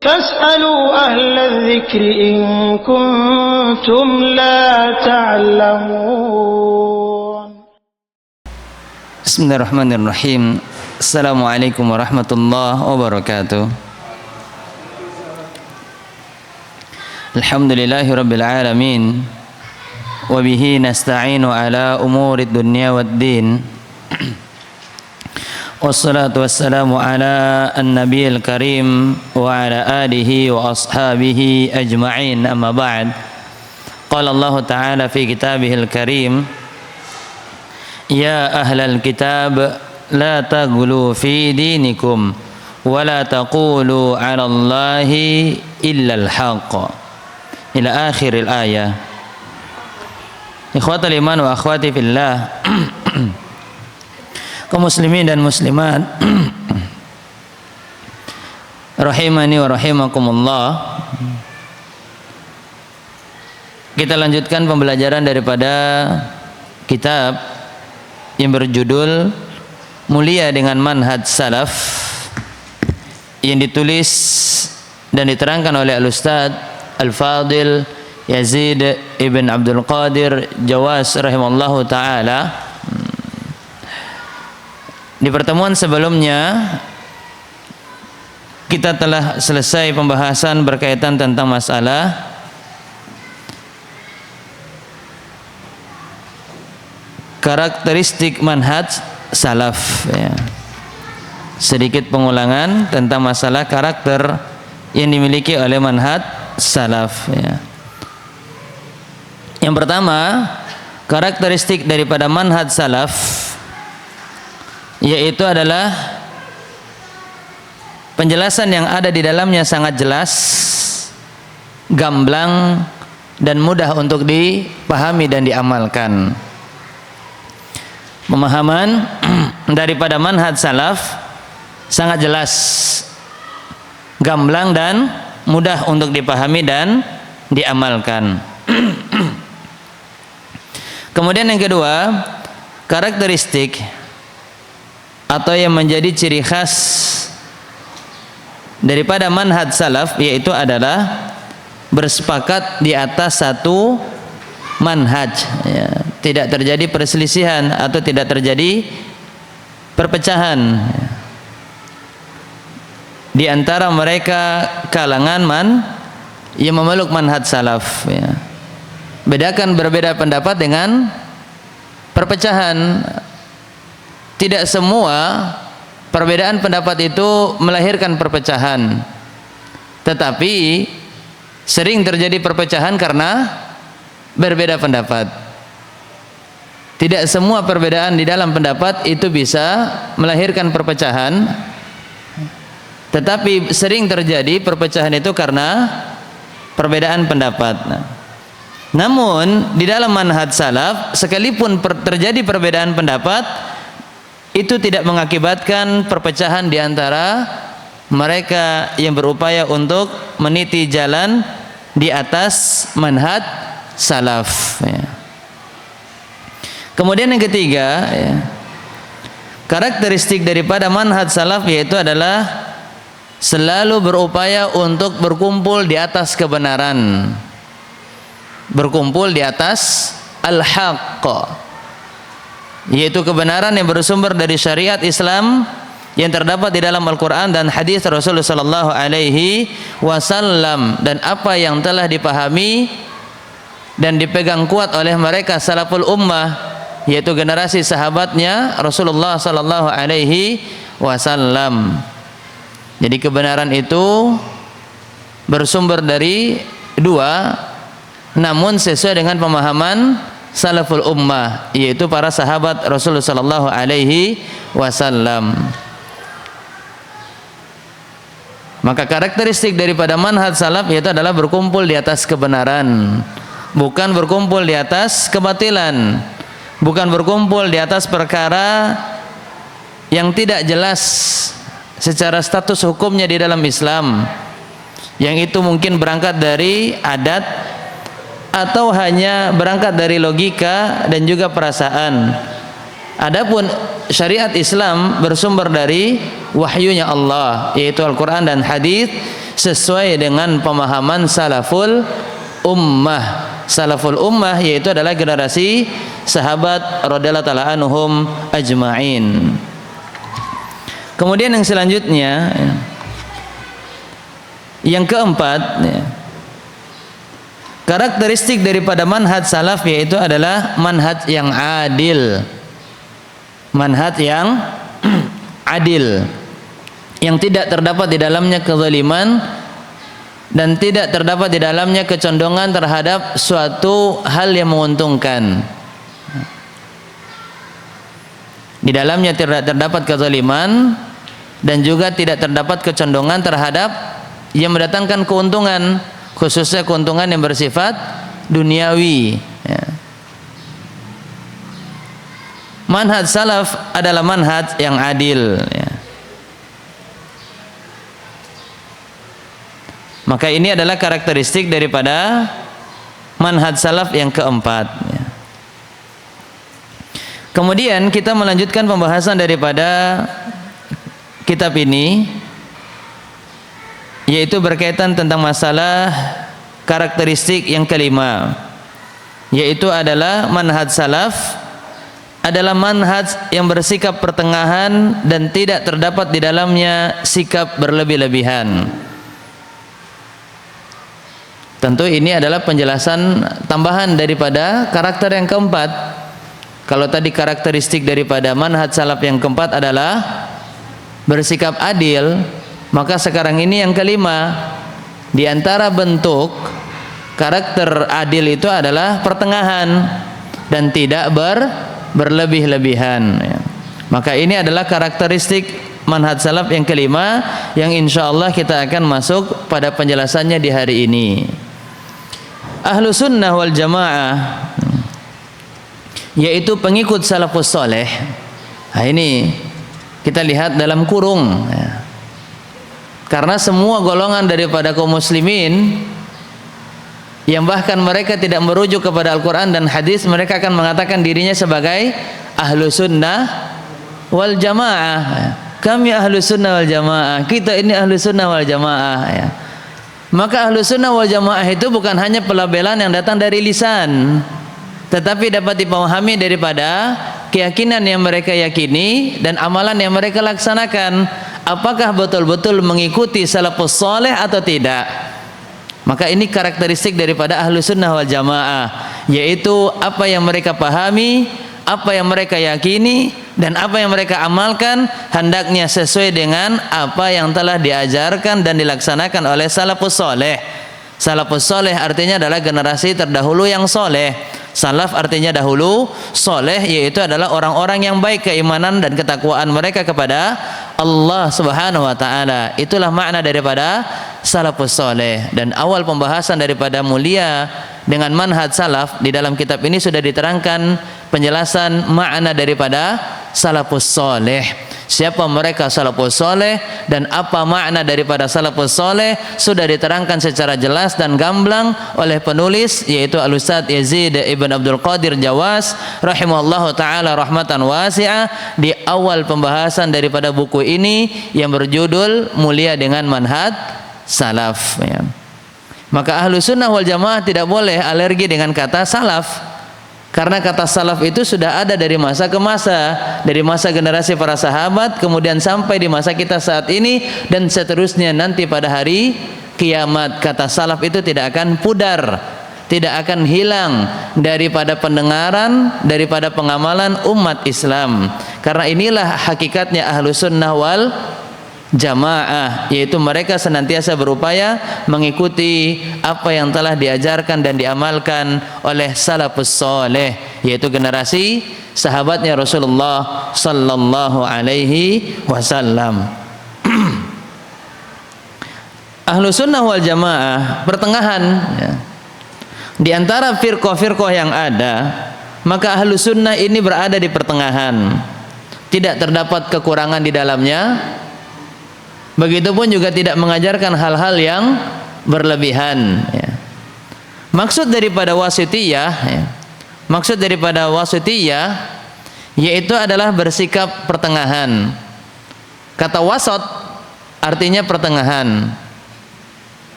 فاسألوا أهل الذكر إن كنتم لا تعلمون. بسم الله الرحمن الرحيم. السلام عليكم ورحمة الله وبركاته. الحمد لله رب العالمين وبه نستعين على أمور الدنيا والدين والصلاة والسلام على النبي الكريم وعلى آله وأصحابه أجمعين. أما بعد، قال الله تعالى في كتابه الكريم: يا أهل الكتاب لا تغلوا في دينكم ولا تقولوا على الله إلا الحق إلى آخر الآية. Ikhwatal iman wa akhwati fillah, kaum muslimin dan muslimat rahimani wa rahimakumullah. Kita lanjutkan pembelajaran daripada kitab yang berjudul Mulia dengan Manhaj Salaf, yang ditulis dan diterangkan oleh Al-Ustaz Al-Fadil Yazid ibn Abdul Qadir Jawas rahimallahu ta'ala. Di pertemuan sebelumnya kita telah selesai pembahasan berkaitan tentang masalah karakteristik manhaj salaf, ya. Sedikit pengulangan tentang masalah karakter yang dimiliki oleh manhaj salaf, ya. Yang pertama, karakteristik daripada manhaj salaf yaitu adalah penjelasan yang ada di dalamnya sangat jelas, gamblang, dan mudah untuk dipahami dan diamalkan. Pemahaman daripada manhaj salaf sangat jelas, gamblang, dan mudah untuk dipahami dan diamalkan. Kemudian yang kedua, karakteristik atau yang menjadi ciri khas daripada manhaj salaf yaitu adalah bersepakat di atas satu manhaj, ya. Tidak terjadi perselisihan atau tidak terjadi perpecahan di antara mereka kalangan yang memeluk manhaj salaf, ya. Bedakan berbeda pendapat dengan perpecahan. Tidak semua perbedaan pendapat itu melahirkan perpecahan, tetapi sering terjadi perpecahan karena berbeda pendapat. Tidak semua perbedaan di dalam pendapat itu bisa melahirkan perpecahan, tetapi sering terjadi perpecahan itu karena perbedaan pendapat. Namun di dalam manhaj salaf, sekalipun terjadi perbedaan pendapat, itu tidak mengakibatkan perpecahan di antara mereka yang berupaya untuk meniti jalan di atas manhaj salaf, ya. Kemudian yang ketiga, ya, karakteristik daripada manhaj salaf yaitu adalah selalu berupaya untuk berkumpul di atas kebenaran, berkumpul di atas al-haqq, yaitu kebenaran yang bersumber dari syariat Islam yang terdapat di dalam Al-Quran dan hadis Rasulullah sallallahu alaihi wasallam, dan apa yang telah dipahami dan dipegang kuat oleh mereka salaful ummah, yaitu generasi sahabatnya Rasulullah sallallahu alaihi wasallam. Jadi kebenaran itu bersumber dari dua, namun sesuai dengan pemahaman salaful ummah, yaitu para sahabat Rasulullah sallallahu alaihi wasallam. Maka karakteristik daripada manhaj salaf yaitu adalah berkumpul di atas kebenaran, bukan berkumpul di atas kebatilan, bukan berkumpul di atas perkara yang tidak jelas secara status hukumnya di dalam Islam, yang itu mungkin berangkat dari adat atau hanya berangkat dari logika dan juga perasaan. Adapun syariat Islam bersumber dari wahyunya Allah, yaitu Al-Quran dan hadis, sesuai dengan pemahaman salaful ummah. Salaful ummah yaitu adalah generasi sahabat radhiyallahu ta'ala anhum ajma'in. Kemudian yang selanjutnya, yang keempat, karakteristik daripada manhaj salaf yaitu adalah manhaj yang adil. Manhaj yang adil, yang tidak terdapat di dalamnya kezaliman dan tidak terdapat di dalamnya kecondongan terhadap suatu hal yang menguntungkan. Di dalamnya tidak terdapat kezaliman dan juga tidak terdapat kecondongan terhadap yang mendatangkan keuntungan, khususnya keuntungan yang bersifat duniawi. Manhaj salaf adalah manhaj yang adil. Maka ini adalah karakteristik daripada manhaj salaf yang keempat. Kemudian kita melanjutkan pembahasan daripada kitab ini, yaitu berkaitan tentang masalah karakteristik yang kelima, yaitu adalah manhaj salaf adalah manhaj yang bersikap pertengahan dan tidak terdapat di dalamnya sikap berlebih-lebihan. Tentu ini adalah penjelasan tambahan daripada karakter yang keempat. Kalau tadi karakteristik daripada manhaj salaf yang keempat adalah bersikap adil, maka sekarang ini yang kelima, di antara bentuk karakter adil itu adalah pertengahan dan tidak berlebih-lebihan. Maka ini adalah karakteristik manhaj salaf yang kelima, yang insya Allah kita akan masuk pada penjelasannya di hari ini. Ahlu sunnah wal jamaah, yaitu pengikut salafus soleh. Nah, ini kita lihat dalam kurung, karena semua golongan daripada kaum muslimin yang bahkan mereka tidak merujuk kepada Al-Quran dan hadis, mereka akan mengatakan dirinya sebagai ahlu sunnah wal jamaah. Kami ahlu sunnah wal jamaah, kita ini ahlu sunnah wal jamaah. Maka ahlu sunnah wal jamaah itu bukan hanya pelabelan yang datang dari lisan, tetapi dapat dipahami daripada keyakinan yang mereka yakini dan amalan yang mereka laksanakan. Apakah betul-betul mengikuti salafus saleh atau tidak? Maka ini karakteristik daripada ahlu sunnah wal jamaah, yaitu apa yang mereka pahami, apa yang mereka yakini, dan apa yang mereka amalkan hendaknya sesuai dengan apa yang telah diajarkan dan dilaksanakan oleh salafus soleh. Salafus soleh artinya adalah generasi terdahulu yang soleh. Salaf artinya dahulu, soleh yaitu adalah orang-orang yang baik keimanan dan ketakwaan mereka kepada Allah Subhanahu wa taala. Itulah makna daripada salafus soleh. Dan awal pembahasan daripada mulia dengan manhaj salaf di dalam kitab ini sudah diterangkan penjelasan makna daripada salafus soleh. Siapa mereka salafus soleh dan apa makna daripada salafus soleh sudah diterangkan secara jelas dan gamblang oleh penulis, yaitu Al-Ustadz Yazid Ibn Abdul Qadir Jawas rahimahullahu ta'ala rahmatan wasi'ah, di awal pembahasan daripada buku ini yang berjudul Mulia dengan Manhaj Salaf. Maka ahlu sunnah wal jamaah tidak boleh alergi dengan kata salaf, karena kata salaf itu sudah ada dari masa ke masa, dari masa generasi para sahabat, kemudian sampai di masa kita saat ini, dan seterusnya nanti pada hari kiamat. Kata salaf itu tidak akan pudar, tidak akan hilang daripada pendengaran, daripada pengamalan umat Islam. Karena inilah hakikatnya ahlu sunnah wal jamaah, yaitu mereka senantiasa berupaya mengikuti apa yang telah diajarkan dan diamalkan oleh salafus soleh, yaitu generasi sahabatnya Rasulullah sallallahu alaihi wasallam. Ahlu sunnah wal jamaah pertengahan, di antara firqah-firqah yang ada, maka ahlu sunnah ini berada di pertengahan, tidak terdapat kekurangan di dalamnya. Begitupun juga tidak mengajarkan hal-hal yang berlebihan. Maksud daripada wasitiyah, maksud daripada wasitiyah yaitu adalah bersikap pertengahan. Kata wasat artinya pertengahan.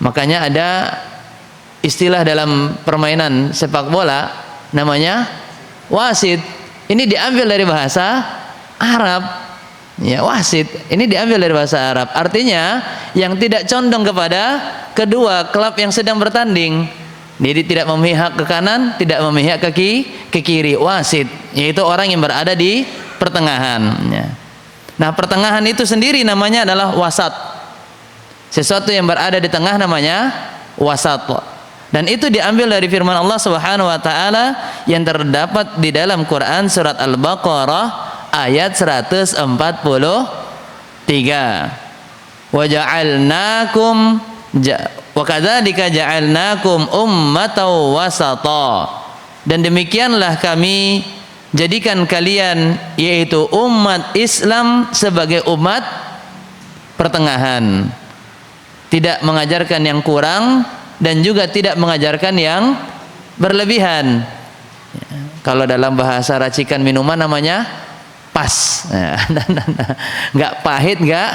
Makanya ada istilah dalam permainan sepak bola namanya wasit. Ini diambil dari bahasa Arab. Ya, wasit ini diambil dari bahasa Arab. Artinya yang tidak condong kepada kedua klub yang sedang bertanding. Jadi tidak memihak ke kanan, tidak memihak ke kiri. Wasit yaitu orang yang berada di pertengahan. Ya. Nah, pertengahan itu sendiri namanya adalah wasat. Sesuatu yang berada di tengah namanya wasat. Dan itu diambil dari firman Allah Subhanahu wa taala yang terdapat di dalam Quran surat Al-Baqarah ayat 143. Wa ja'alnakum wa kadzalika ja'alnakum ummatan wasata. Dan demikianlah kami jadikan kalian yaitu umat Islam sebagai umat pertengahan. Tidak mengajarkan yang kurang dan juga tidak mengajarkan yang berlebihan. Kalau dalam bahasa racikan minuman namanya pas. Nggak pahit, nggak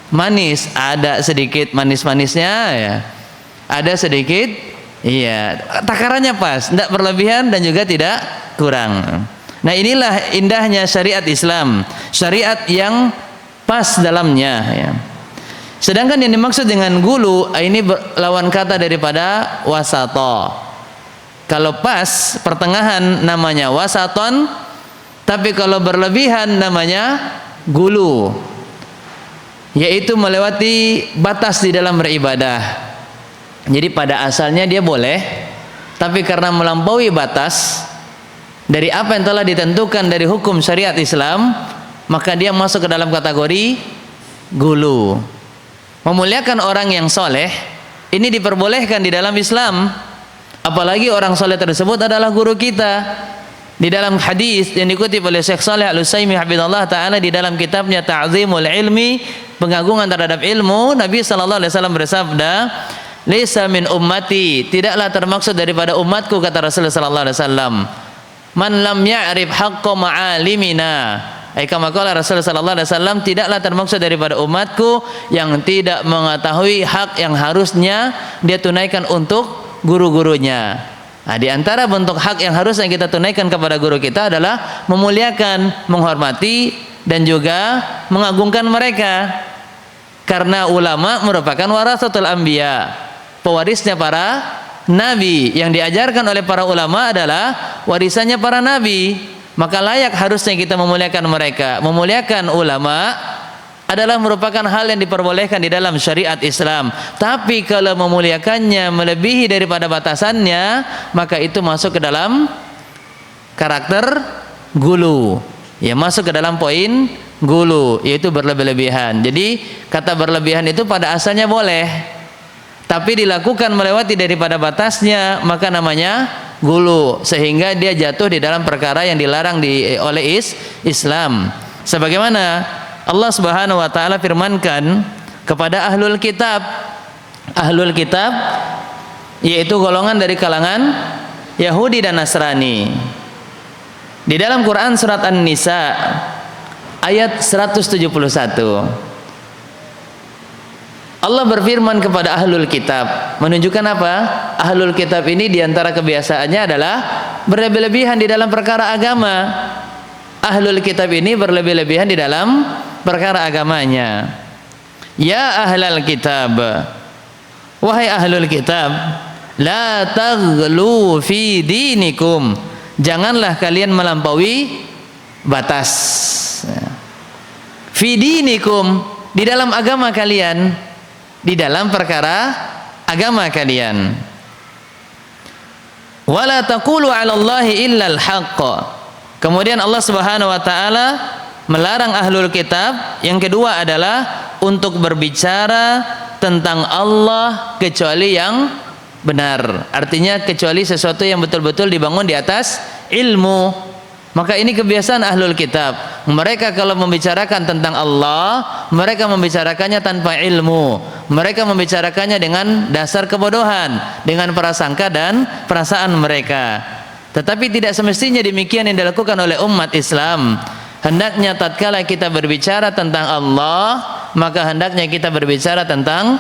manis. Ada sedikit manis-manisnya, ya. Ada sedikit, iya. Takarannya pas, tidak berlebihan dan juga tidak kurang. Nah, inilah indahnya syariat Islam, syariat yang pas dalamnya, ya. Sedangkan yang dimaksud dengan gulu ini lawan kata daripada wasato. Kalau pas pertengahan namanya wasaton, tapi kalau berlebihan namanya gulu, yaitu melewati batas di dalam beribadah. Jadi pada asalnya dia boleh, tapi karena melampaui batas dari apa yang telah ditentukan dari hukum syariat Islam, maka dia masuk ke dalam kategori gulu. Memuliakan orang yang soleh ini diperbolehkan di dalam Islam, apalagi orang soleh tersebut adalah guru kita. Di dalam hadis yang dikutip oleh Syekh Shalih Al-Utsaimin hafizallahu taala di dalam kitabnya Ta'zimul Ilmi, pengagungan terhadap ilmu, Nabi sallallahu alaihi wasallam bersabda, "Laisa min ummati," tidaklah termaksud daripada umatku, kata Rasulullah sallallahu alaihi wasallam, "man lam ya'rif haqqa ma'alimina." Kama qala Rasulullah sallallahu alaihi wasallam, tidaklah termaksud daripada umatku yang tidak mengetahui hak yang harusnya dia tunaikan untuk guru-gurunya. Nah, di antara bentuk hak yang harusnya kita tunaikan kepada guru kita adalah memuliakan, menghormati dan juga mengagungkan mereka. Karena ulama merupakan warasatul anbiya, pewarisnya para nabi. Yang diajarkan oleh para ulama adalah warisannya para nabi. Maka layak harusnya kita memuliakan mereka. Memuliakan ulama adalah merupakan hal yang diperbolehkan di dalam syariat Islam. Tapi kalau memuliakannya melebihi daripada batasannya, maka itu masuk ke dalam karakter gulu. Ya, masuk ke dalam poin gulu, yaitu berlebih-lebihan. Jadi kata berlebihan itu pada asalnya boleh, tapi dilakukan melewati daripada batasnya, maka namanya gulu, sehingga dia jatuh di dalam perkara yang dilarang oleh Islam. Sebagaimana Allah Subhanahu wa taala firmankan kepada ahlul kitab yaitu golongan dari kalangan Yahudi dan Nasrani. Di dalam Quran surat An-Nisa ayat 171, Allah berfirman kepada ahlul kitab, menunjukkan apa? Ahlul kitab ini diantara kebiasaannya adalah berlebih-lebihan di dalam perkara agama. Ahlul kitab ini berlebih-lebihan di dalam perkara agamanya. Ya ahlal kitab, wahai ahlul kitab, la taghlu fi dinikum, janganlah kalian melampaui batas. Fi dinikum, di dalam agama kalian, di dalam perkara agama kalian. Wala taqulu 'ala Allahi illa al-haqq. Kemudian Allah Subhanahu wa taala melarang ahlul kitab yang kedua adalah untuk berbicara tentang Allah kecuali yang benar. Artinya kecuali sesuatu yang betul-betul dibangun di atas ilmu. Maka ini kebiasaan ahlul kitab. Mereka kalau membicarakan tentang Allah, mereka membicarakannya tanpa ilmu. Mereka membicarakannya dengan dasar kebodohan, dengan prasangka dan perasaan mereka. Tetapi tidak semestinya demikian yang dilakukan oleh umat Islam. Hendaknya tatkala kita berbicara tentang Allah, maka hendaknya kita berbicara tentang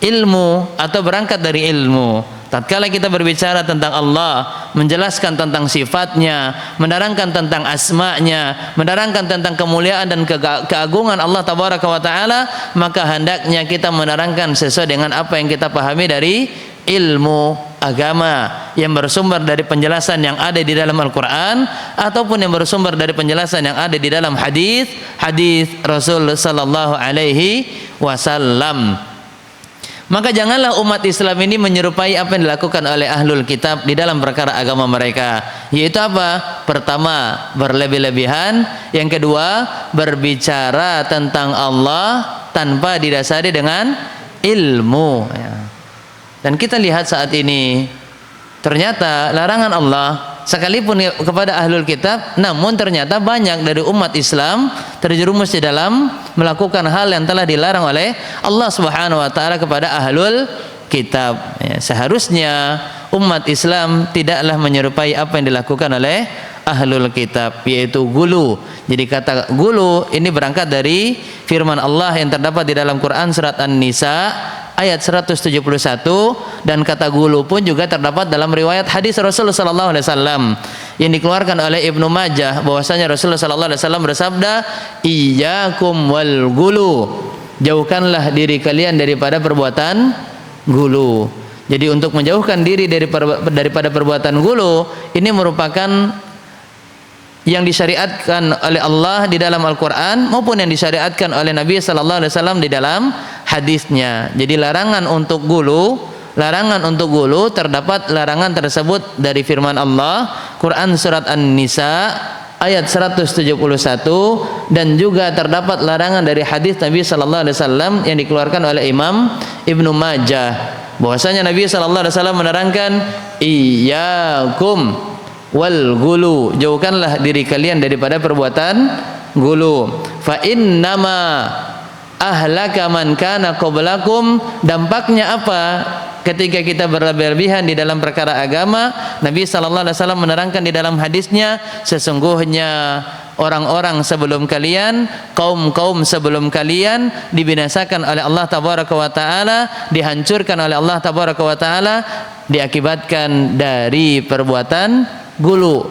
ilmu atau berangkat dari ilmu. Tatkala kita berbicara tentang Allah, menjelaskan tentang sifatnya, menerangkan tentang asma'nya, menerangkan tentang kemuliaan dan keagungan Allah Tabaraka wa Ta'ala, maka hendaknya kita menerangkan sesuai dengan apa yang kita pahami dari ilmu agama yang bersumber dari penjelasan yang ada di dalam Al-Quran ataupun yang bersumber dari penjelasan yang ada di dalam hadis Rasul sallallahu alaihi wasallam. Maka janganlah umat Islam ini menyerupai apa yang dilakukan oleh ahlul kitab di dalam perkara agama mereka, yaitu apa? Pertama, berlebih-lebihan. Yang kedua, berbicara tentang Allah tanpa didasari dengan ilmu. Dan kita lihat saat ini, ternyata larangan Allah sekalipun kepada ahlul kitab, namun ternyata banyak dari umat Islam terjerumus di dalam melakukan hal yang telah dilarang oleh Allah Subhanahu wa Ta'ala kepada ahlul kitab. Seharusnya umat Islam tidaklah menyerupai apa yang dilakukan oleh ahlul kitab, yaitu gulu. Jadi kata gulu ini berangkat dari firman Allah yang terdapat di dalam Quran surat An-Nisa ayat 171, dan kata gulu pun juga terdapat dalam riwayat hadis Rasulullah sallallahu alaihi wasallam yang dikeluarkan oleh Ibnu Majah, bahwasanya Rasulullah sallallahu alaihi wasallam bersabda, "Iyyakum wal gulu." Jauhkanlah diri kalian daripada perbuatan gulu. Jadi untuk menjauhkan diri daripada perbuatan gulu ini merupakan yang disyariatkan oleh Allah di dalam Al-Quran maupun yang disyariatkan oleh Nabi sallallahu alaihi wasallam di dalam hadisnya. Jadi larangan untuk gulu terdapat larangan tersebut dari firman Allah Quran surat An-Nisa ayat 171, dan juga terdapat larangan dari hadis Nabi sallallahu alaihi wasallam yang dikeluarkan oleh Imam Ibnu Majah, bahwasanya Nabi sallallahu alaihi wasallam menerangkan, "Iyyakum wal gulu." Jauhkanlah diri kalian daripada perbuatan gulu. Fa innama ahlaka man kana qablakum. Dampaknya apa ketika kita berlebihan di dalam perkara agama? Nabi sallallahu alaihi wasallam menerangkan di dalam hadisnya, sesungguhnya orang-orang sebelum kalian, kaum-kaum sebelum kalian dibinasakan oleh Allah Tabaraka wa Ta'ala, dihancurkan oleh Allah Tabaraka wa Ta'ala diakibatkan dari perbuatan gulu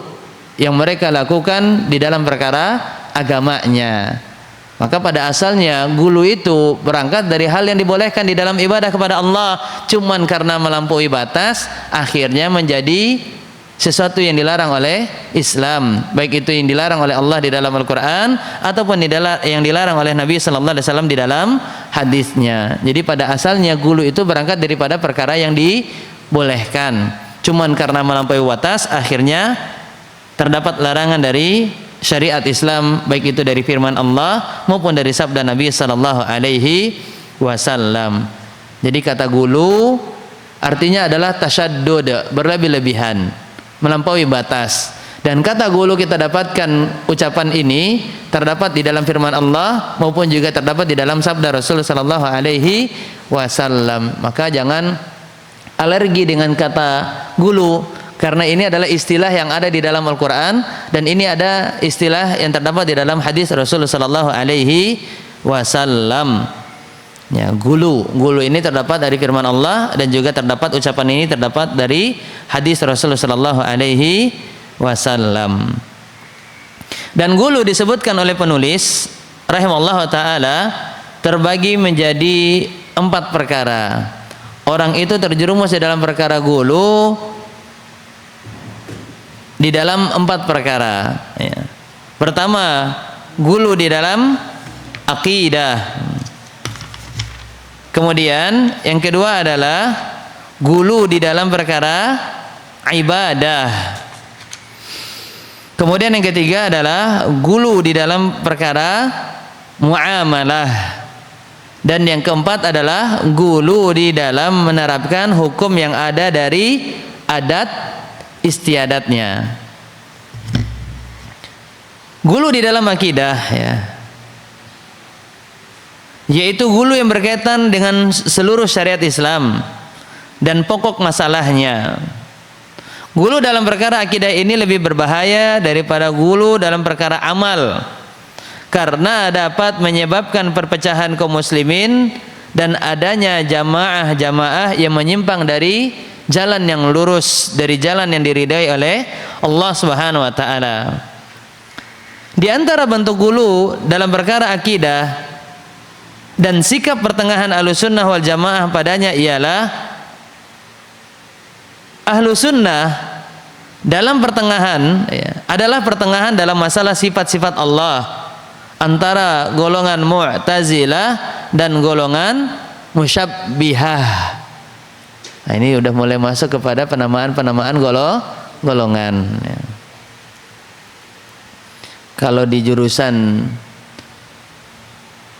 yang mereka lakukan di dalam perkara agamanya. Maka pada asalnya gulu itu berangkat dari hal yang dibolehkan di dalam ibadah kepada Allah, cuman karena melampaui batas akhirnya menjadi sesuatu yang dilarang oleh Islam, baik itu yang dilarang oleh Allah di dalam Al-Quran ataupun yang dilarang oleh Nabi sallallahu alaihi wasallam di dalam hadisnya. Jadi pada asalnya gulu itu berangkat daripada perkara yang dibolehkan, cuman karena melampaui batas akhirnya terdapat larangan dari syariat Islam, baik itu dari firman Allah maupun dari sabda Nabi sallallahu alaihi wasallam. Jadi kata gulu artinya adalah tasyaddud, berlebih-lebihan, melampaui batas. Dan kata gulu kita dapatkan ucapan ini terdapat di dalam firman Allah maupun juga terdapat di dalam sabda Rasul sallallahu alaihi wasallam. Maka jangan alergi dengan kata gulu, karena ini adalah istilah yang ada di dalam Al-Quran, dan ini ada istilah yang terdapat di dalam hadis Rasulullah sallallahu alaihi wasallam. Ya, gulu ini terdapat dari firman Allah, dan juga terdapat ucapan ini terdapat dari hadis Rasulullah sallallahu alaihi wasallam. Dan gulu disebutkan oleh penulis rahimallahu taala terbagi menjadi 4 perkara. Orang itu terjerumus di dalam perkara gulu di dalam 4 perkara. Ya. Pertama, gulu di dalam akidah. Kemudian yang kedua adalah gulu di dalam perkara ibadah. Kemudian yang ketiga adalah gulu di dalam perkara muamalah. Dan yang keempat adalah gulu di dalam menerapkan hukum yang ada dari adat istiadatnya. Gulu di dalam akidah, ya, yaitu gulu yang berkaitan dengan seluruh syariat Islam dan pokok masalahnya. Gulu dalam perkara akidah ini lebih berbahaya daripada gulu dalam perkara amal, karena dapat menyebabkan perpecahan kaum muslimin dan adanya jamaah-jamaah yang menyimpang dari jalan yang lurus, dari jalan yang diridai oleh Allah Subhanahu wa taala. Di antara bentuk gulu dalam perkara akidah dan sikap pertengahan Ahlussunnah wal Jamaah padanya ialah Ahlussunnah dalam pertengahan adalah pertengahan dalam masalah sifat-sifat Allah antara golongan Mu'tazilah dan golongan Musyabbihah. Nah, ini udah mulai masuk kepada penamaan golongan. Kalau di jurusan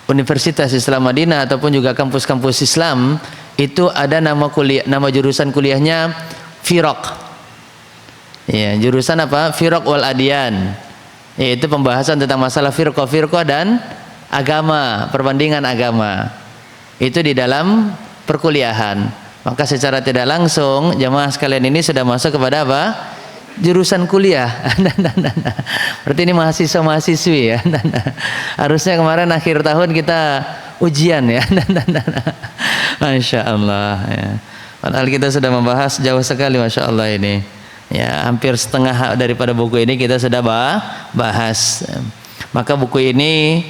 Universitas Islam Madinah ataupun juga kampus-kampus Islam itu ada nama jurusan kuliahnya Firaq. Ya, jurusan apa? Firaq wal Adyan. Yaitu pembahasan tentang masalah firqah dan agama, perbandingan agama. Itu di dalam perkuliahan. Maka secara tidak langsung jamaah sekalian ini sudah masuk kepada apa? Jurusan kuliah. Berarti ini mahasiswa-mahasiswi ya. Harusnya kemarin akhir tahun kita ujian ya. Masya Allah ya. Padahal kita sudah membahas jauh sekali, Masya Allah ini ya, hampir setengah daripada buku ini kita sudah bahas. Maka buku ini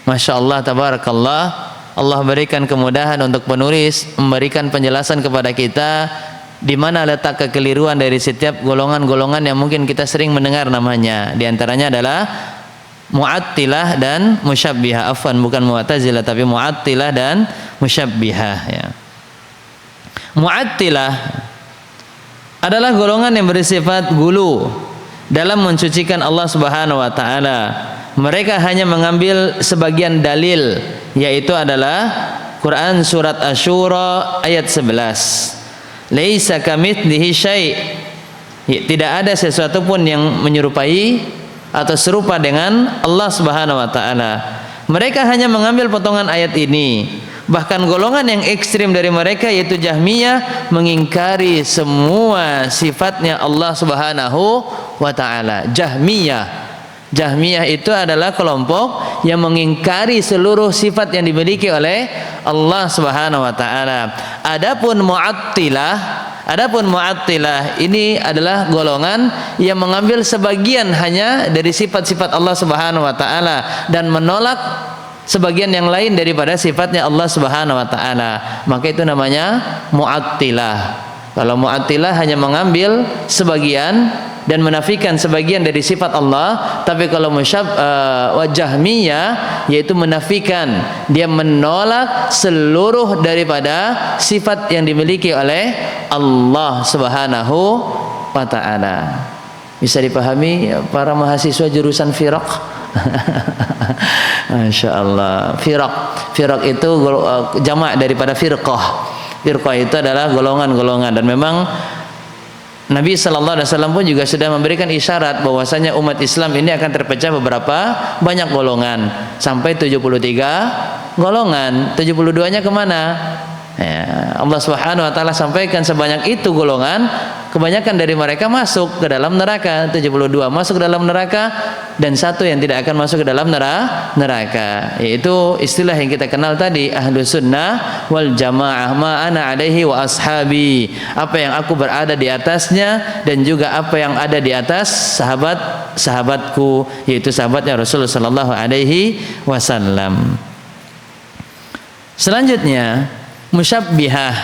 Masya Allah, tabarakallah, Allah berikan kemudahan untuk penulis memberikan penjelasan kepada kita di mana letak kekeliruan dari setiap golongan-golongan yang mungkin kita sering mendengar namanya. Di antaranya adalah Mu'attilah dan Musyabbihah. Afwan, bukan Mu'tazilah tapi Mu'attilah dan Musyabbihah ya. Mu'attilah adalah golongan yang bersifat gulu dalam mensucikan Allah Subhanahu wa taala. Mereka hanya mengambil sebagian dalil, yaitu adalah Quran surat Asy-Syura ayat 11. Laisa kamitslihi syai'. Tidak ada sesuatu pun yang menyerupai atau serupa dengan Allah Subhanahu wa taala. Mereka hanya mengambil potongan ayat ini. Bahkan golongan yang ekstrim dari mereka yaitu Jahmiyah mengingkari semua sifatnya Allah Subhanahu wa taala. Jahmiyah itu adalah kelompok yang mengingkari seluruh sifat yang dimiliki oleh Allah Subhanahu wa taala. Adapun Mu'attilah ini adalah golongan yang mengambil sebagian hanya dari sifat-sifat Allah Subhanahu wa taala dan menolak sebagian yang lain daripada sifatnya Allah Subhanahu wa taala. Maka itu namanya Mu'attilah. Kalau Mu'attilah hanya mengambil sebagian dan menafikan sebagian dari sifat Allah, tapi kalau Jahmiyah yaitu menafikan, dia menolak seluruh daripada sifat yang dimiliki oleh Allah Subhanahu wa taala. Bisa dipahami para mahasiswa jurusan Firaq? Masya Allah. Firaq itu jamak daripada firqah. Firqah itu adalah golongan-golongan, dan memang Nabi sallallahu alaihi wasallam pun juga sudah memberikan isyarat bahwasanya umat Islam ini akan terpecah beberapa banyak golongan sampai 73 golongan. 72-nya kemana? Ya, Allah Subhanahu wa taala sampaikan sebanyak itu golongan, kebanyakan dari mereka masuk ke dalam neraka. 72 masuk ke dalam neraka dan satu yang tidak akan masuk ke dalam neraka, yaitu istilah yang kita kenal tadi, Ahlussunnah wal Jamaah, ma ana alaihi wa ashabi, apa yang aku berada di atasnya dan juga apa yang ada di atas sahabat-sahabatku, yaitu sahabatnya Rasulullah sallallahu alaihi wasallam. Selanjutnya Musyabbihah,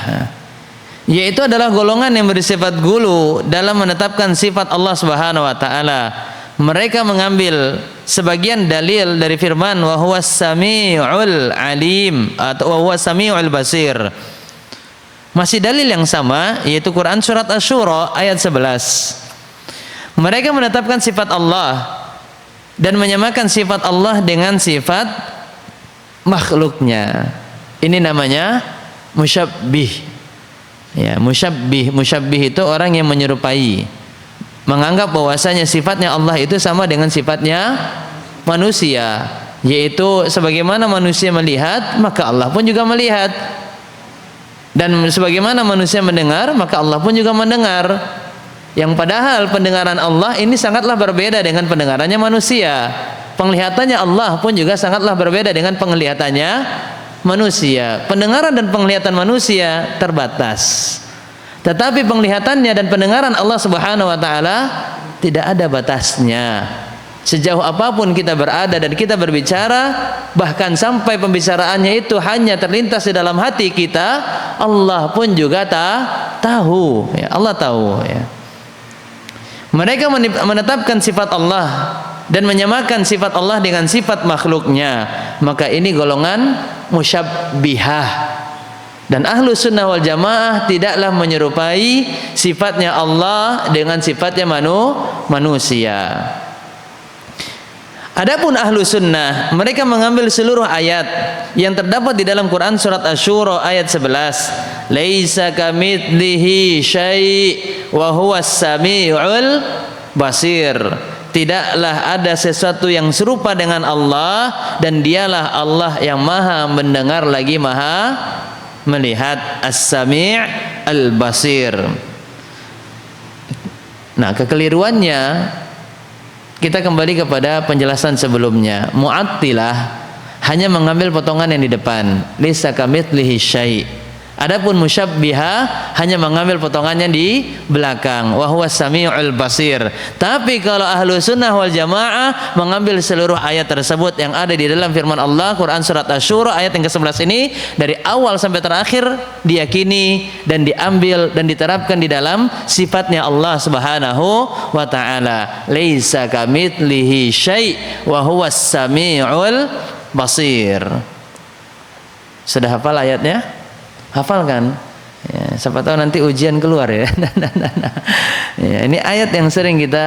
yaitu adalah golongan yang bersifat gulu dalam menetapkan sifat Allah Subhanahu wa taala. Mereka mengambil sebagian dalil dari firman wa huwas samiul alim atau wa huwas samiul basir. Masih dalil yang sama, yaitu Quran surat Asy-Syura ayat 11. Mereka menetapkan sifat Allah dan menyamakan sifat Allah dengan sifat makhluknya. Ini namanya musyabbih. Ya, musyabbih itu orang yang menyerupai, menganggap bahwasanya sifatnya Allah itu sama dengan sifatnya manusia, yaitu sebagaimana manusia melihat maka Allah pun juga melihat, dan sebagaimana manusia mendengar maka Allah pun juga mendengar. Yang padahal pendengaran Allah ini sangatlah berbeda dengan pendengarannya manusia. Penglihatannya Allah pun juga sangatlah berbeda dengan penglihatannya manusia. Pendengaran dan penglihatan manusia terbatas. Tetapi penglihatannya dan pendengaran Allah Subhanahu wa taala tidak ada batasnya. Sejauh apapun kita berada dan kita berbicara, bahkan sampai pembicaraannya itu hanya terlintas di dalam hati kita, Allah pun juga tahu, ya, Allah tahu, ya. Mereka menetapkan sifat Allah dan menyamakan sifat Allah dengan sifat makhluknya, maka ini golongan musyabbihah. Dan ahlu sunnah wal jamaah tidaklah menyerupai sifatnya Allah dengan sifatnya manusia. Adapun ahlu sunnah, mereka mengambil seluruh ayat yang terdapat di dalam Quran surat Asy-Syura ayat 11. Laisa kamitslihi syai' wa huwas samiul basir. Tidaklah ada sesuatu yang serupa dengan Allah, dan dialah Allah yang maha mendengar lagi maha melihat, as-sami' al-basir. Nah, kekeliruannya kita kembali kepada penjelasan sebelumnya. Mu'attilah hanya mengambil potongan yang di depan, laisa kamitslihi syai'. Adapun musyabbihah hanya mengambil potongannya di belakang, wa huwas samiul basir. Tapi kalau ahlu sunnah wal jamaah mengambil seluruh ayat tersebut yang ada di dalam firman Allah Quran surat Asy-Syura ayat yang ke-11 ini, dari awal sampai terakhir diyakini dan diambil dan diterapkan di dalam sifatnya Allah Subhanahu wa taala. Laisa kamitslihi syai' wa huwas samiul basir. Sudah hafal ayatnya? Hafal kan? Ya, siapa tahu nanti ujian keluar ya. Ya, ini ayat yang sering kita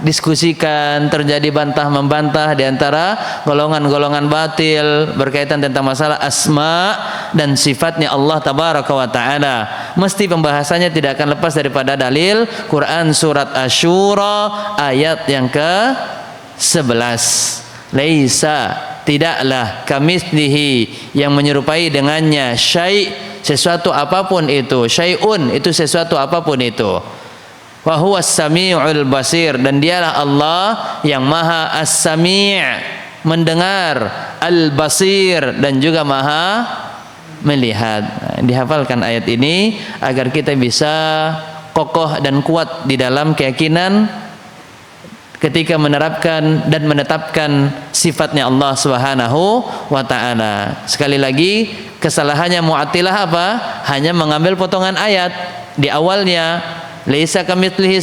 diskusikan, terjadi bantah membantah di antara golongan-golongan batil berkaitan tentang masalah asma dan sifatnya Allah tabaraka wa taala. Mesti pembahasannya tidak akan lepas daripada dalil Quran surat Asy-Syura ayat yang ke-11. Laisa, tidaklah, kamitslihi, yang menyerupai dengannya, syai', sesuatu apapun itu, syai'un, itu sesuatu apapun itu, wa huwas samiul basir, dan dialah Allah yang maha as-sami', mendengar, al-basir, dan juga maha melihat. Nah, dihafalkan ayat ini agar kita bisa kokoh dan kuat di dalam keyakinan ketika menerapkan dan menetapkan sifatnya Allah Subhanahu wa taala. Sekali lagi, kesalahannya Mu'attilah apa? Hanya mengambil potongan ayat di awalnya, laisa kamitslihi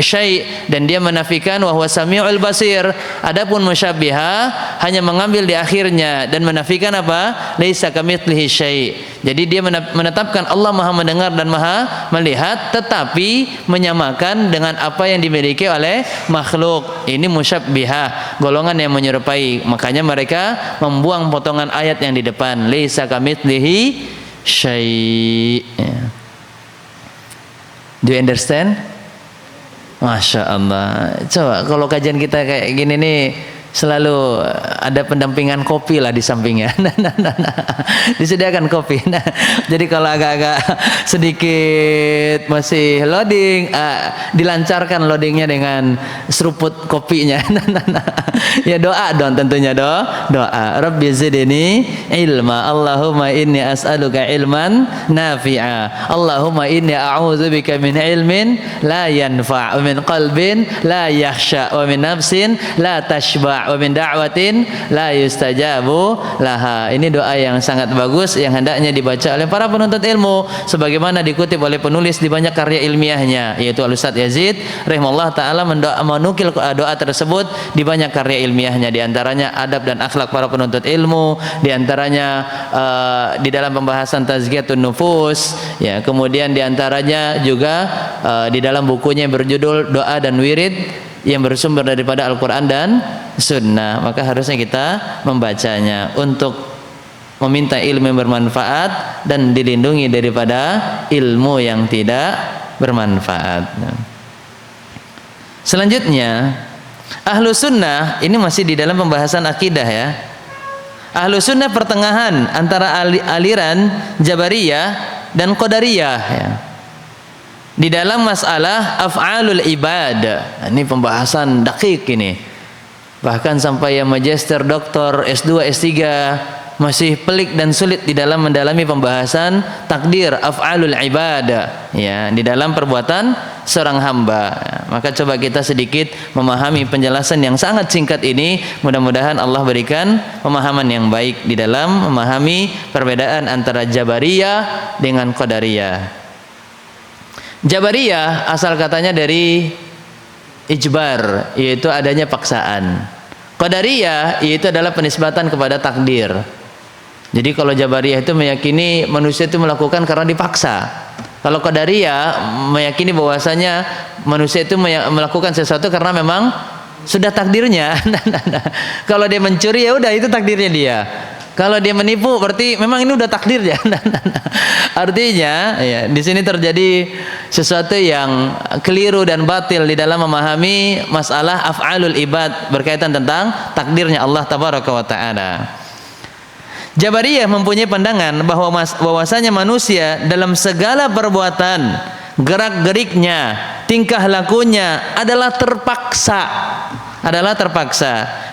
syai', dan dia menafikan wa huwa samiul basir. Adapun musyabbihah hanya mengambil di akhirnya dan menafikan apa? Laisa kamitslihi syai'. Jadi dia menetapkan Allah maha mendengar dan maha melihat, tetapi menyamakan dengan apa yang dimiliki oleh makhluk. Ini musyabbihah, golongan yang menyerupai. Makanya mereka membuang potongan ayat yang di depan, laisa kamitslihi syai'. Do you understand? Masya Allah. Coba kalau kajian kita kayak gini nih, selalu ada pendampingan kopi lah di sampingnya. Disediakan kopi. Jadi kalau agak-agak sedikit masih loading, dilancarkan loadingnya dengan seruput kopinya. Ya doa dong tentunya, doa. Rabbi zidni ilma. Allahumma inni as'aluka ilman nafi'a. Allahumma inni a'udzubika min ilmin la yanfa' wa min qalbin la yakhsha wa min nafsin la tashba' wa min da'watin la yustajabu laha. Ini doa yang sangat bagus yang hendaknya dibaca oleh para penuntut ilmu sebagaimana dikutip oleh penulis di banyak karya ilmiahnya, yaitu Al-Ustaz Yazid rahimahullah taala menukil doa tersebut di banyak karya ilmiahnya, di antaranya Adab dan Akhlak Para Penuntut Ilmu, di antaranya di dalam pembahasan Tazkiyatun Nufus, ya, kemudian di antaranya juga di dalam bukunya yang berjudul Doa dan Wirid yang bersumber daripada Al-Quran dan Sunnah. Maka harusnya kita membacanya untuk meminta ilmu yang bermanfaat dan dilindungi daripada ilmu yang tidak bermanfaat. Selanjutnya, ahlu sunnah ini masih di dalam pembahasan akidah ya. Ahlu sunnah pertengahan antara aliran Jabariyah dan Qadariyah ya. Di dalam masalah af'alul ibad. Nah, ini pembahasan dakik ini. Bahkan sampai yang magister, doktor, S2, S3 masih pelik dan sulit di dalam mendalami pembahasan takdir af'alul ibadah, ya, di dalam perbuatan seorang hamba. Maka coba kita sedikit memahami penjelasan yang sangat singkat ini. Mudah-mudahan Allah berikan pemahaman yang baik di dalam memahami perbedaan antara Jabariyah dengan Qadariyah. Jabariyah asal katanya dari ijbar, yaitu adanya paksaan. Qadariyah yaitu adalah penisbatan kepada takdir. Jadi kalau Jabariyah itu meyakini manusia itu melakukan karena dipaksa. Kalau Qadariyah meyakini bahwasanya manusia itu melakukan sesuatu karena memang sudah takdirnya. Kalau dia mencuri ya udah itu takdirnya dia. Kalau dia menipu berarti memang ini udah takdirnya. Artinya ya, di sini terjadi sesuatu yang keliru dan batil di dalam memahami masalah af'alul ibad berkaitan tentang takdirnya Allah tabaraka wa taala. Jabariyah mempunyai pandangan bahwasanya manusia dalam segala perbuatan, gerak-geriknya, tingkah lakunya adalah terpaksa,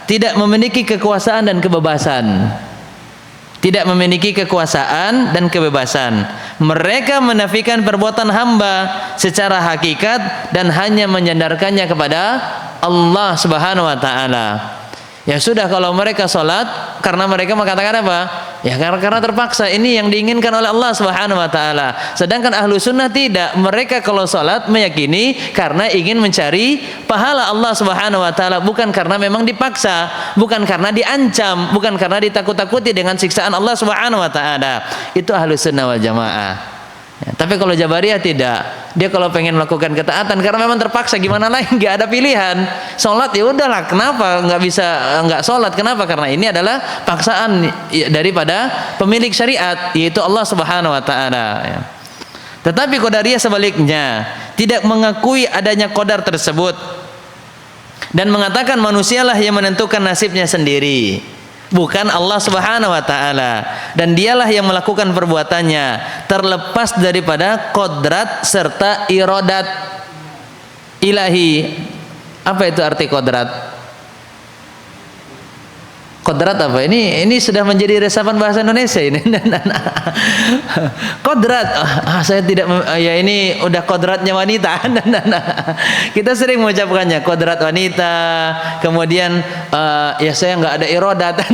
tidak memiliki kekuasaan dan kebebasan. Tidak memiliki kekuasaan dan kebebasan. Mereka menafikan perbuatan hamba secara hakikat dan hanya menyandarkannya kepada Allah Subhanahu wa taala. Ya sudah, kalau mereka sholat karena mereka mengatakan apa? Ya karena terpaksa, ini yang diinginkan oleh Allah Subhanahu wa taala. Sedangkan ahlu sunnah tidak, mereka kalau sholat meyakini karena ingin mencari pahala Allah Subhanahu wa taala, bukan karena memang dipaksa, bukan karena diancam, bukan karena ditakut-takuti dengan siksaan Allah Subhanahu wa taala. Itu ahlu sunnah wal jamaah. Ya, tapi kalau Jabariyah tidak, dia kalau pengen melakukan ketaatan karena memang terpaksa, gimana lagi, nggak ada pilihan. Sholat ya udahlah, kenapa nggak bisa nggak sholat? Kenapa? Karena ini adalah paksaan daripada pemilik syariat, yaitu Allah Subhanahu wa taala. Ya. Tetapi Qadariyah sebaliknya, tidak mengakui adanya qadar tersebut dan mengatakan manusialah yang menentukan nasibnya sendiri, bukan Allah Subhanahu wa taala, dan dialah yang melakukan perbuatannya terlepas daripada kodrat serta iradat ilahi. Apa itu arti kodrat? Kodrat apa? Ini sudah menjadi resapan bahasa Indonesia ini. Kodrat, saya tidak, ya ini udah kodratnya wanita. Kita sering mengucapkannya kodrat wanita. Kemudian ya saya nggak ada irodat.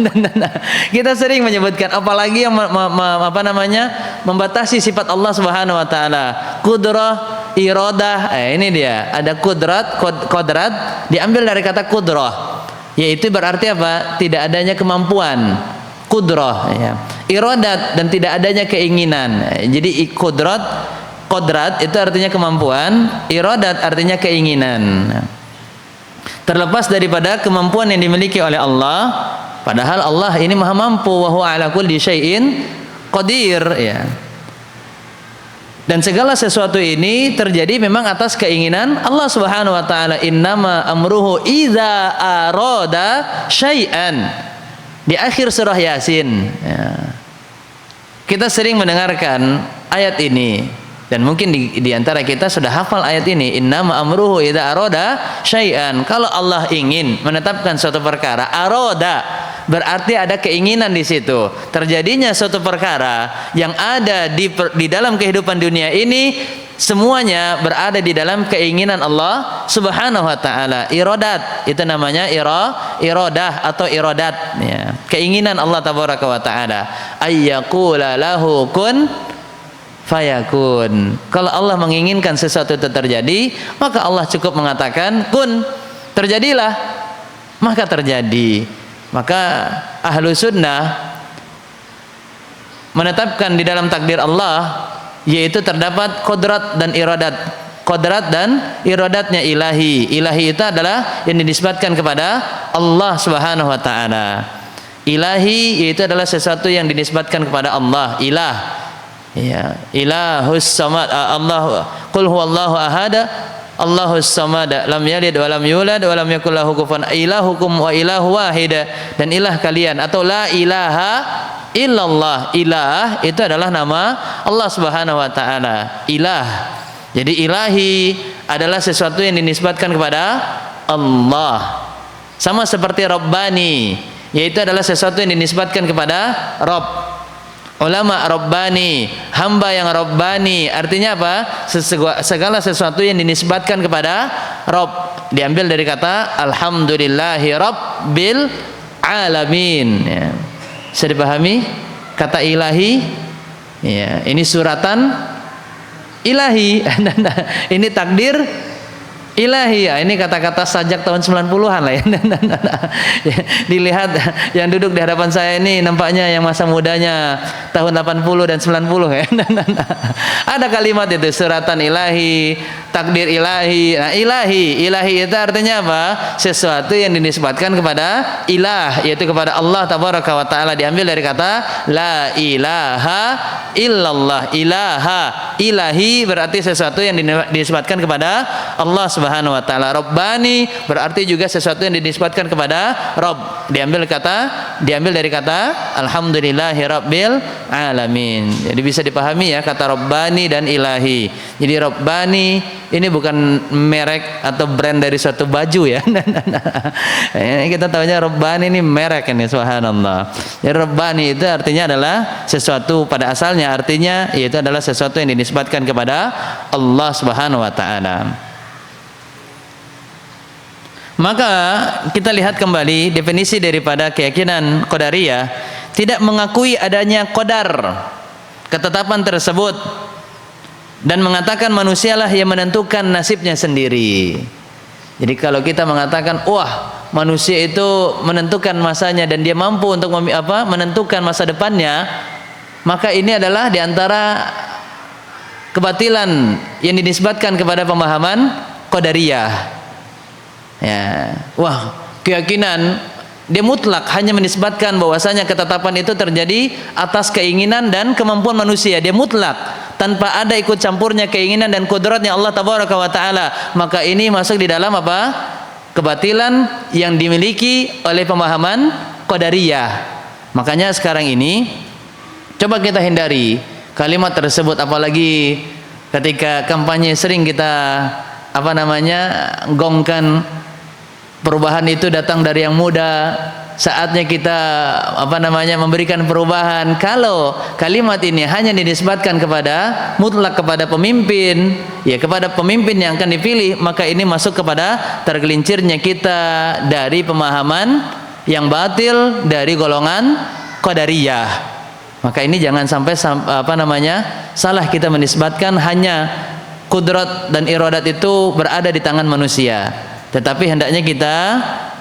Kita sering menyebutkan, apalagi yang membatasi sifat Allah Subhanahu wa taala. Kudrah, iradah, ini dia. Ada kodrat diambil dari kata kudrah, yaitu berarti apa? Tidak adanya kemampuan. Kudrah, ya. Iradat, dan tidak adanya keinginan. Jadi kodrat itu artinya kemampuan, iradat artinya keinginan. Terlepas daripada kemampuan yang dimiliki oleh Allah, padahal Allah ini maha mampu, wa huwa ala kulli syai'in qadir, ya. Dan segala sesuatu ini terjadi memang atas keinginan Allah Subhanahu wa taala. Innama amruhu idza arada syai'an. Di akhir surah Yasin, ya, kita sering mendengarkan ayat ini, dan mungkin di antara kita sudah hafal ayat ini. Innama amruhu idza arada syai'an. Kalau Allah ingin menetapkan suatu perkara, arada berarti ada keinginan di situ. Terjadinya suatu perkara yang ada di dalam kehidupan dunia ini, semuanya berada di dalam keinginan Allah Subhanahu wa taala. Iradat itu namanya iradah atau iradat, ya. Keinginan Allah tabaraka wa taala. Ayyaqula lahu kun fayakun. Kalau Allah menginginkan sesuatu itu terjadi, maka Allah cukup mengatakan kun, terjadilah, maka terjadi. Maka ahlu sunnah menetapkan di dalam takdir Allah, yaitu terdapat kodrat dan iradat. Kodrat dan iradatnya ilahi. Ilahi itu adalah yang dinisbatkan kepada Allah Subhanahu wa taala. Ilahi yaitu adalah sesuatu yang dinisbatkan kepada Allah. Ilah, ya, ilahus samad. Allah, qul huwallahu ahad, Allahus samad, lam yalid wa lam yulad wa lam yakul lahu kufuwan. Ilahukum wa ilahu wahid, dan ilah kalian, atau la ilaha illallah. Ilah itu adalah nama Allah Subhanahu wa taala. Ilah. Jadi ilahi adalah sesuatu yang dinisbatkan kepada Allah. Sama seperti Rabbani. yaitu adalah sesuatu yang dinisbatkan kepada Rabb. Ulama Rabbani, hamba yang Rabbani, artinya apa? Segala sesuatu yang dinisbatkan kepada Rabb, diambil dari kata alhamdulillahi rabbil alamin, ya. Bisa dipahami kata ilahi, ya, ini suratan ilahi. Ini takdir ilahi, ya. Ini kata-kata sajak tahun 90-an lah ya. Ya, dilihat yang duduk di hadapan saya ini nampaknya yang masa mudanya tahun 80 dan 90 ya. Ada kalimat itu suratan ilahi, takdir ilahi. Nah, ilahi itu artinya apa? Sesuatu yang dinisbatkan kepada ilah, yaitu kepada Allah tabaraka wa taala, diambil dari kata la ilaha illallah. Ilahi berarti sesuatu yang dinisbatkan kepada Allah Subhanahu wa taala. Rabbani berarti juga sesuatu yang dinisbatkan kepada Rabb, diambil dari kata alhamdulillahi rabbil alamin. Jadi bisa dipahami ya kata Rabbani dan ilahi. Jadi Rabbani ini bukan merek atau brand dari suatu baju ya. Kita tahunya Rabbani ini merek ini, subhanallah. Jadi Rabbani itu artinya adalah sesuatu, pada asalnya artinya yaitu adalah sesuatu yang dinisbatkan kepada Allah Subhanahu wa taala. Maka kita lihat kembali definisi daripada keyakinan Qadariyah, tidak mengakui adanya qadar, ketetapan tersebut, dan mengatakan manusialah yang menentukan nasibnya sendiri. Jadi kalau kita mengatakan wah manusia itu menentukan masanya dan dia mampu untuk menentukan masa depannya, maka ini adalah diantara kebatilan yang dinisbatkan kepada pemahaman Qadariyah. Ya, wah, keyakinan dia mutlak hanya menisbatkan bahwasanya ketetapan itu terjadi atas keinginan dan kemampuan manusia. Dia mutlak tanpa ada ikut campurnya keinginan dan kudratnya Allah tabaraka wa taala. Maka ini masuk di dalam apa? Kebatilan yang dimiliki oleh pemahaman Qadariyah. Makanya sekarang ini coba kita hindari kalimat tersebut, apalagi ketika kampanye sering kita gongkan perubahan itu datang dari yang muda. Saatnya kita memberikan perubahan. Kalau kalimat ini hanya dinisbatkan kepada mutlak kepada pemimpin, ya kepada pemimpin yang akan dipilih, maka ini masuk kepada tergelincirnya kita dari pemahaman yang batil dari golongan Qadariyah. Maka ini jangan sampai salah kita menisbatkan hanya kudrat dan iradat itu berada di tangan manusia. Tetapi hendaknya kita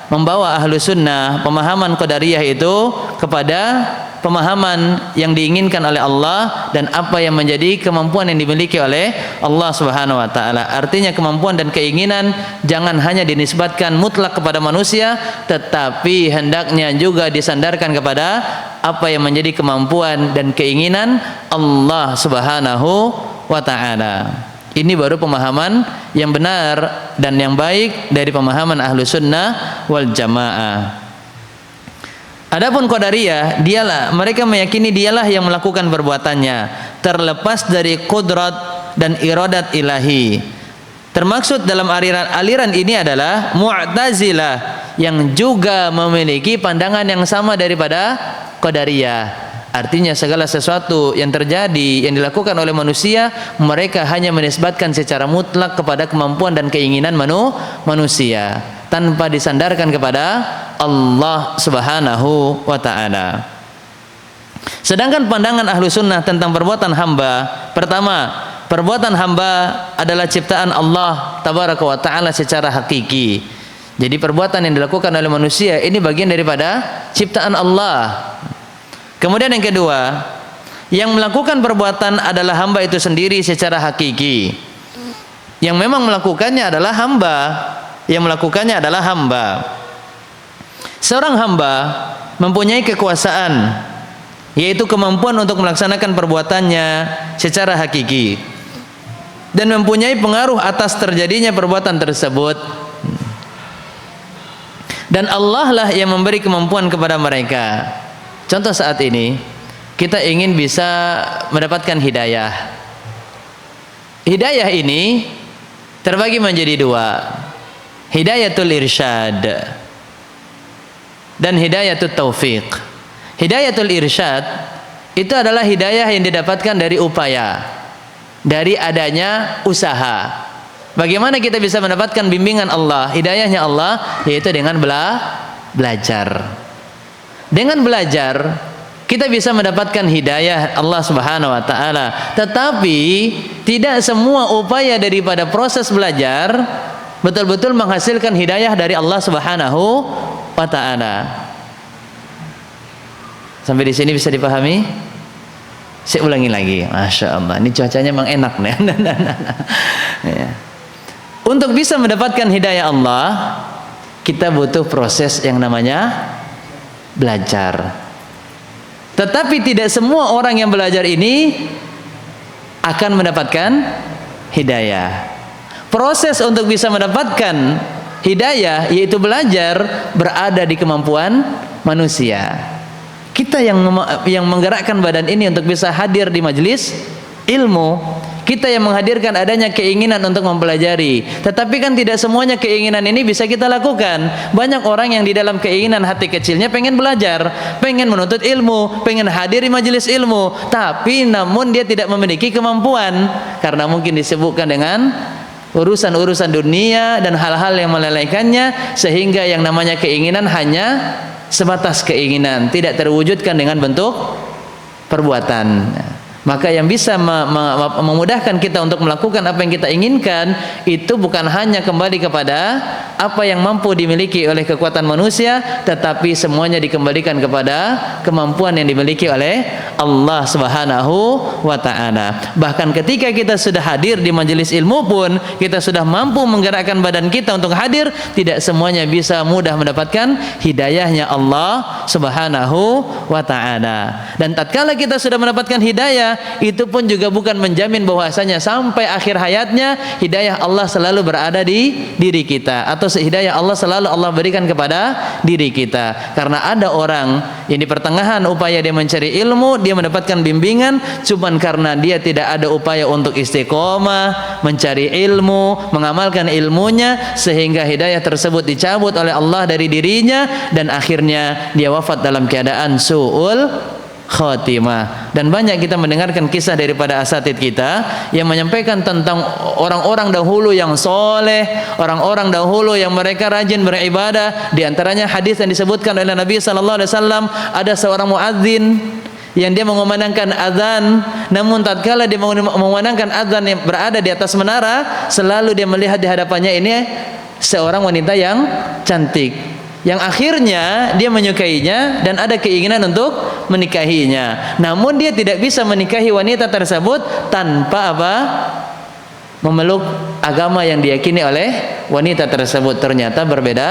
membawa ahlu sunnah pemahaman Qadariyah itu kepada pemahaman yang diinginkan oleh Allah dan apa yang menjadi kemampuan yang dimiliki oleh Allah Subhanahu wa taala. Artinya kemampuan dan keinginan jangan hanya dinisbatkan mutlak kepada manusia, tetapi hendaknya juga disandarkan kepada apa yang menjadi kemampuan dan keinginan Allah Subhanahu wa taala. Ini baru pemahaman yang benar dan yang baik dari pemahaman ahlu sunnah wal jamaah. Adapun Qadariyah, mereka meyakini dialah yang melakukan perbuatannya terlepas dari kudrat dan iradat ilahi. Termaksud dalam aliran ini adalah Mu'tazilah yang juga memiliki pandangan yang sama daripada Qadariyah. Artinya segala sesuatu yang terjadi, yang dilakukan oleh manusia, mereka hanya menisbatkan secara mutlak kepada kemampuan dan keinginan manusia, tanpa disandarkan kepada Allah Subhanahu wa ta'ala. Sedangkan pandangan ahlu sunnah tentang perbuatan hamba, pertama, perbuatan hamba adalah ciptaan Allah tabaraka wa ta'ala secara hakiki. Jadi perbuatan yang dilakukan oleh manusia ini bagian daripada ciptaan Allah. Kemudian yang kedua, yang melakukan perbuatan adalah hamba itu sendiri secara hakiki. Yang memang melakukannya adalah hamba. Yang melakukannya adalah hamba. Seorang hamba mempunyai kekuasaan, yaitu kemampuan untuk melaksanakan perbuatannya secara hakiki, dan mempunyai pengaruh atas terjadinya perbuatan tersebut. Dan Allah lah yang memberi kemampuan kepada mereka. Contoh saat ini kita ingin bisa mendapatkan hidayah. Hidayah ini terbagi menjadi dua. Hidayatul irsyad. dan hidayatul taufiq. Hidayatul irsyad itu adalah hidayah yang didapatkan dari upaya, dari adanya usaha. Bagaimana kita bisa mendapatkan bimbingan Allah, hidayahnya Allah, yaitu dengan belajar. Dengan belajar kita bisa mendapatkan hidayah Allah Subhanahu wa taala. Tetapi tidak semua upaya daripada proses belajar betul-betul menghasilkan hidayah dari Allah Subhanahu wa taala. Sampai di sini bisa dipahami? Saya ulangi lagi. Masya Allah, ini cuacanya memang enak nih. Ya. Untuk bisa mendapatkan hidayah Allah, kita butuh proses yang namanya belajar. Tetapi tidak semua orang yang belajar ini akan mendapatkan hidayah. Proses untuk bisa mendapatkan hidayah, yaitu belajar, berada di kemampuan manusia. Kita yang menggerakkan badan ini untuk bisa hadir di majelis ilmu, kita yang menghadirkan adanya keinginan untuk mempelajari. Tetapi kan tidak semuanya keinginan ini bisa kita lakukan. Banyak orang yang di dalam keinginan hati kecilnya pengen belajar, pengen menuntut ilmu, pengen hadir di majelis ilmu, tapi namun dia tidak memiliki kemampuan karena mungkin disibukkan dengan urusan-urusan dunia dan hal-hal yang melalaikannya, sehingga yang namanya keinginan hanya sebatas keinginan, tidak terwujudkan dengan bentuk perbuatan. Maka yang bisa memudahkan kita untuk melakukan apa yang kita inginkan itu bukan hanya kembali kepada apa yang mampu dimiliki oleh kekuatan manusia, tetapi semuanya dikembalikan kepada kemampuan yang dimiliki oleh Allah Subhanahu wa taala. Bahkan ketika kita sudah hadir di majelis ilmu pun, kita sudah mampu menggerakkan badan kita untuk hadir, tidak semuanya bisa mudah mendapatkan hidayahnya Allah Subhanahu wa taala. Dan tatkala kita sudah mendapatkan hidayah, itu pun juga bukan menjamin bahwasanya sampai akhir hayatnya hidayah Allah selalu berada di diri kita, atau hidayah Allah selalu Allah berikan kepada diri kita. Karena ada orang yang di pertengahan upaya dia mencari ilmu, dia mendapatkan bimbingan, cuman karena dia tidak ada upaya untuk istiqomah mencari ilmu, mengamalkan ilmunya, sehingga hidayah tersebut dicabut oleh Allah dari dirinya, dan akhirnya dia wafat dalam keadaan su'ul khatimah. Dan banyak kita mendengarkan kisah daripada asatid kita yang menyampaikan tentang orang-orang dahulu yang soleh, orang-orang dahulu yang mereka rajin beribadah. Di antaranya hadis yang disebutkan oleh Nabi sallallahu alaihi wasallam, ada seorang muadzin yang dia mengumandangkan azan, namun tatkala dia mengumandangkan azan yang berada di atas menara, selalu dia melihat di hadapannya ini seorang wanita yang cantik, yang akhirnya dia menyukainya dan ada keinginan untuk menikahinya. Namun dia tidak bisa menikahi wanita tersebut tanpa apa? Memeluk agama yang diyakini oleh wanita tersebut. Ternyata berbeda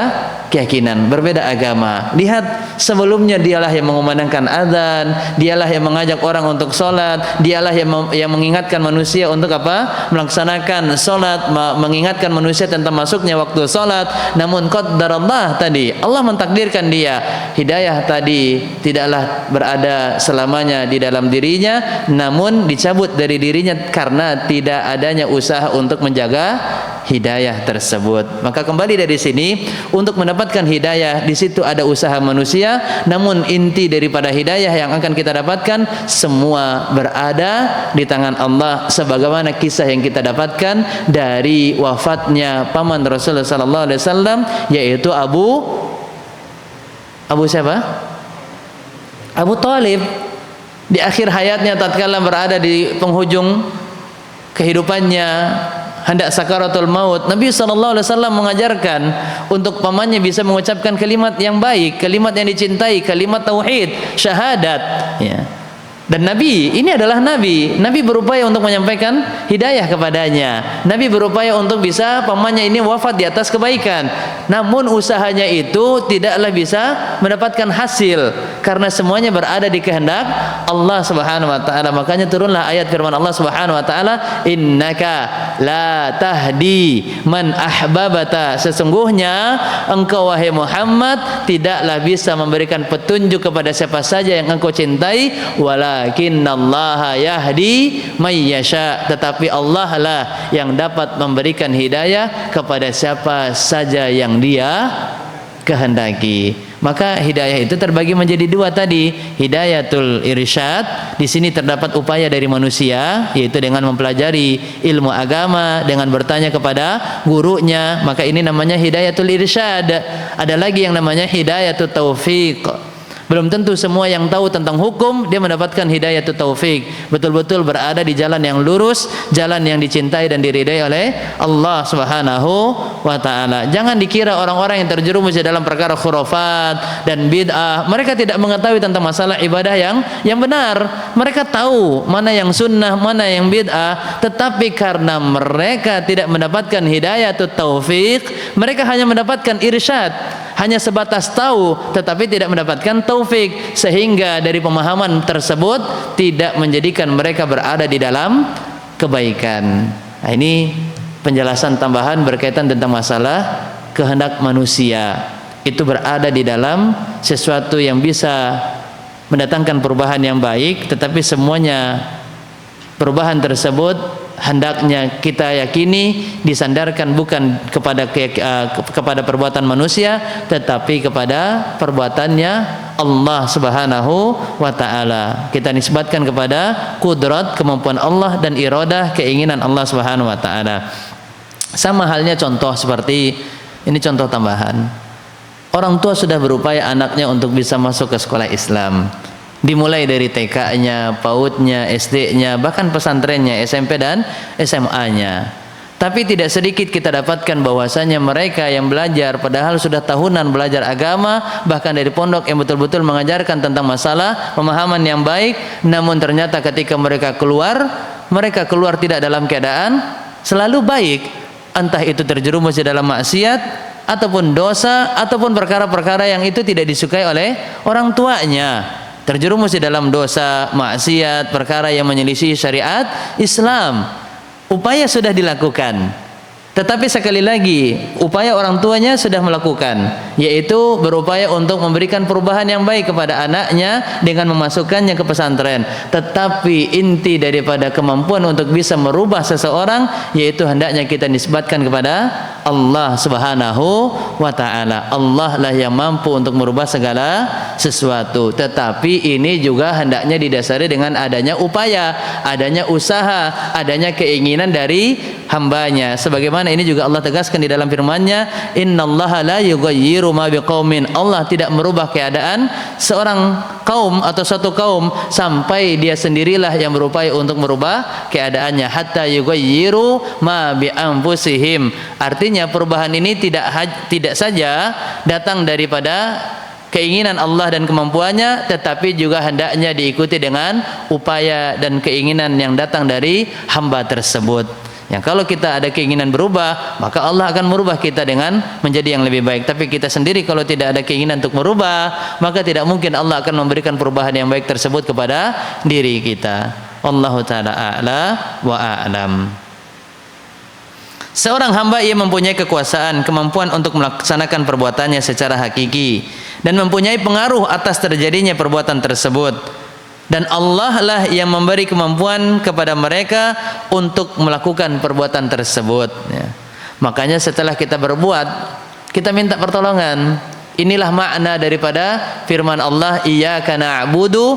keyakinan, berbeda agama. Lihat, sebelumnya dialah yang mengumandangkan azan, dialah yang mengajak orang untuk sholat, dialah yang mengingatkan manusia untuk apa? Melaksanakan sholat, mengingatkan manusia tentang masuknya waktu sholat. Namun qadarullah tadi, Allah mentakdirkan dia, hidayah tadi tidaklah berada selamanya di dalam dirinya, namun dicabut dari dirinya karena tidak adanya usaha untuk menjaga hidayah tersebut. Maka kembali dari sini, untuk mendapatkan hidayah di situ ada usaha manusia, namun inti daripada hidayah yang akan kita dapatkan semua berada di tangan Allah, sebagaimana kisah yang kita dapatkan dari wafatnya paman Rasulullah sallallahu alaihi wasallam, yaitu Abu siapa? Abu Talib. Di akhir hayatnya tatkala berada di penghujung kehidupannya, hendak sakaratul maut, Nabi SAW mengajarkan untuk pamannya bisa mengucapkan kalimat yang baik, kalimat yang dicintai, kalimat tauhid, syahadat, ya. Dan Nabi ini adalah Nabi berupaya untuk menyampaikan hidayah kepadanya. Nabi berupaya untuk bisa pamannya ini wafat di atas kebaikan. Namun usahanya itu tidaklah bisa mendapatkan hasil karena semuanya berada di kehendak Allah Subhanahu wa taala. Makanya turunlah ayat firman Allah Subhanahu wa taala, "Innaka la tahdi man ahbabata." Sesungguhnya engkau wahai Muhammad tidaklah bisa memberikan petunjuk kepada siapa saja yang engkau cintai, walakinnallaha yahdi may yasha, tetapi Allah lah yang dapat memberikan hidayah kepada siapa saja yang dia kehendaki. Maka hidayah itu terbagi menjadi dua tadi, hidayatul irsyad. Di sini terdapat upaya dari manusia, yaitu dengan mempelajari ilmu agama, dengan bertanya kepada gurunya, maka ini namanya hidayatul irsyad. Ada lagi yang namanya hidayatul taufik. Belum tentu semua yang tahu tentang hukum dia mendapatkan hidayatul taufik, betul-betul berada di jalan yang lurus, jalan yang dicintai dan diridai oleh Allah Subhanahu wa taala. Jangan dikira orang-orang yang terjerumus di dalam perkara khurafat dan bid'ah, mereka tidak mengetahui tentang masalah ibadah yang benar. Mereka tahu mana yang sunnah, mana yang bid'ah, tetapi karena mereka tidak mendapatkan hidayatul taufik, mereka hanya mendapatkan irsyad, hanya sebatas tahu tetapi tidak mendapatkan taufik, sehingga dari pemahaman tersebut tidak menjadikan mereka berada di dalam kebaikan. Nah, ini penjelasan tambahan berkaitan tentang masalah kehendak manusia. Itu berada di dalam sesuatu yang bisa mendatangkan perubahan yang baik, tetapi semuanya perubahan tersebut hendaknya kita yakini disandarkan bukan kepada perbuatan manusia, tetapi kepada perbuatannya Allah Subhanahu wa taala. Kita nisbatkan kepada kudrat, kemampuan Allah, dan iradah, keinginan Allah Subhanahu wa taala. Sama halnya contoh seperti ini, contoh tambahan. Orang tua sudah berupaya anaknya untuk bisa masuk ke sekolah Islam. Dimulai dari TK-nya, PAUD-nya, SD-nya, bahkan pesantrennya, SMP dan SMA-nya. Tapi tidak sedikit kita dapatkan bahwasanya mereka yang belajar padahal sudah tahunan belajar agama, bahkan dari pondok yang betul-betul mengajarkan tentang masalah pemahaman yang baik, namun ternyata ketika mereka keluar tidak dalam keadaan selalu baik. Entah itu terjerumus di dalam maksiat ataupun dosa ataupun perkara-perkara yang itu tidak disukai oleh orang tuanya. Terjerumus di dalam dosa, maksiat, perkara yang menyelisih syariat Islam. Upaya sudah dilakukan, tetapi sekali lagi upaya orang tuanya sudah melakukan, yaitu berupaya untuk memberikan perubahan yang baik kepada anaknya dengan memasukkannya ke pesantren. Tetapi inti daripada kemampuan untuk bisa merubah seseorang, yaitu hendaknya kita nisbatkan kepada Allah Subhanahu wa taala. Allah lah yang mampu untuk merubah segala sesuatu. Tetapi ini juga hendaknya didasari dengan adanya upaya, adanya usaha, adanya keinginan dari hambanya. Sebagaimana ini juga Allah tegaskan di dalam firman-Nya, innallaha la yughayyiru ma biqaumin. Allah tidak merubah keadaan seorang kaum atau satu kaum sampai dia sendirilah yang berupaya untuk merubah keadaannya, hatta yughayyiru ma bi anfusihim. Artinya perubahan ini tidak saja datang daripada keinginan Allah dan kemampuannya, tetapi juga hendaknya diikuti dengan upaya dan keinginan yang datang dari hamba tersebut. Yang kalau kita ada keinginan berubah, maka Allah akan merubah kita dengan menjadi yang lebih baik. Tapi kita sendiri kalau tidak ada keinginan untuk merubah, maka tidak mungkin Allah akan memberikan perubahan yang baik tersebut kepada diri kita. Wallahu ta'ala a'la wa a'lam. Seorang hamba ia mempunyai kekuasaan, kemampuan untuk melaksanakan perbuatannya secara hakiki dan mempunyai pengaruh atas terjadinya perbuatan tersebut. Dan Allah lah yang memberi kemampuan kepada mereka untuk melakukan perbuatan tersebut. Ya. Makanya setelah kita berbuat, kita minta pertolongan. Inilah makna daripada firman Allah, iyyaka na'budu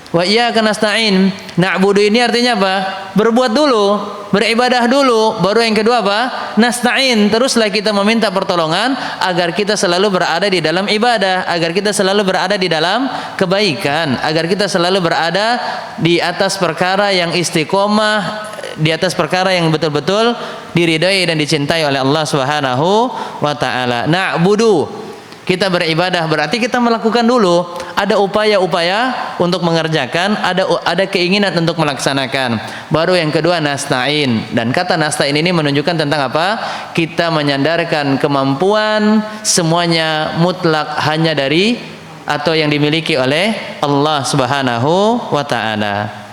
wa iyyaka nasta'in. Na'budu ini artinya apa? Berbuat dulu, beribadah dulu, baru yang kedua apa? Nasta'in. Teruslah kita meminta pertolongan agar kita selalu berada di dalam ibadah, agar kita selalu berada di dalam kebaikan, agar kita selalu berada di atas perkara yang istiqomah, di atas perkara yang betul-betul diridai dan dicintai oleh Allah Subhanahu wa taala. Na'budu, kita beribadah berarti kita melakukan dulu, ada upaya-upaya untuk mengerjakan, ada keinginan untuk melaksanakan. Baru yang kedua nasta'in. Dan kata nasta'in ini menunjukkan tentang apa? Kita menyandarkan kemampuan semuanya mutlak hanya dari atau yang dimiliki oleh Allah Subhanahu wa taala.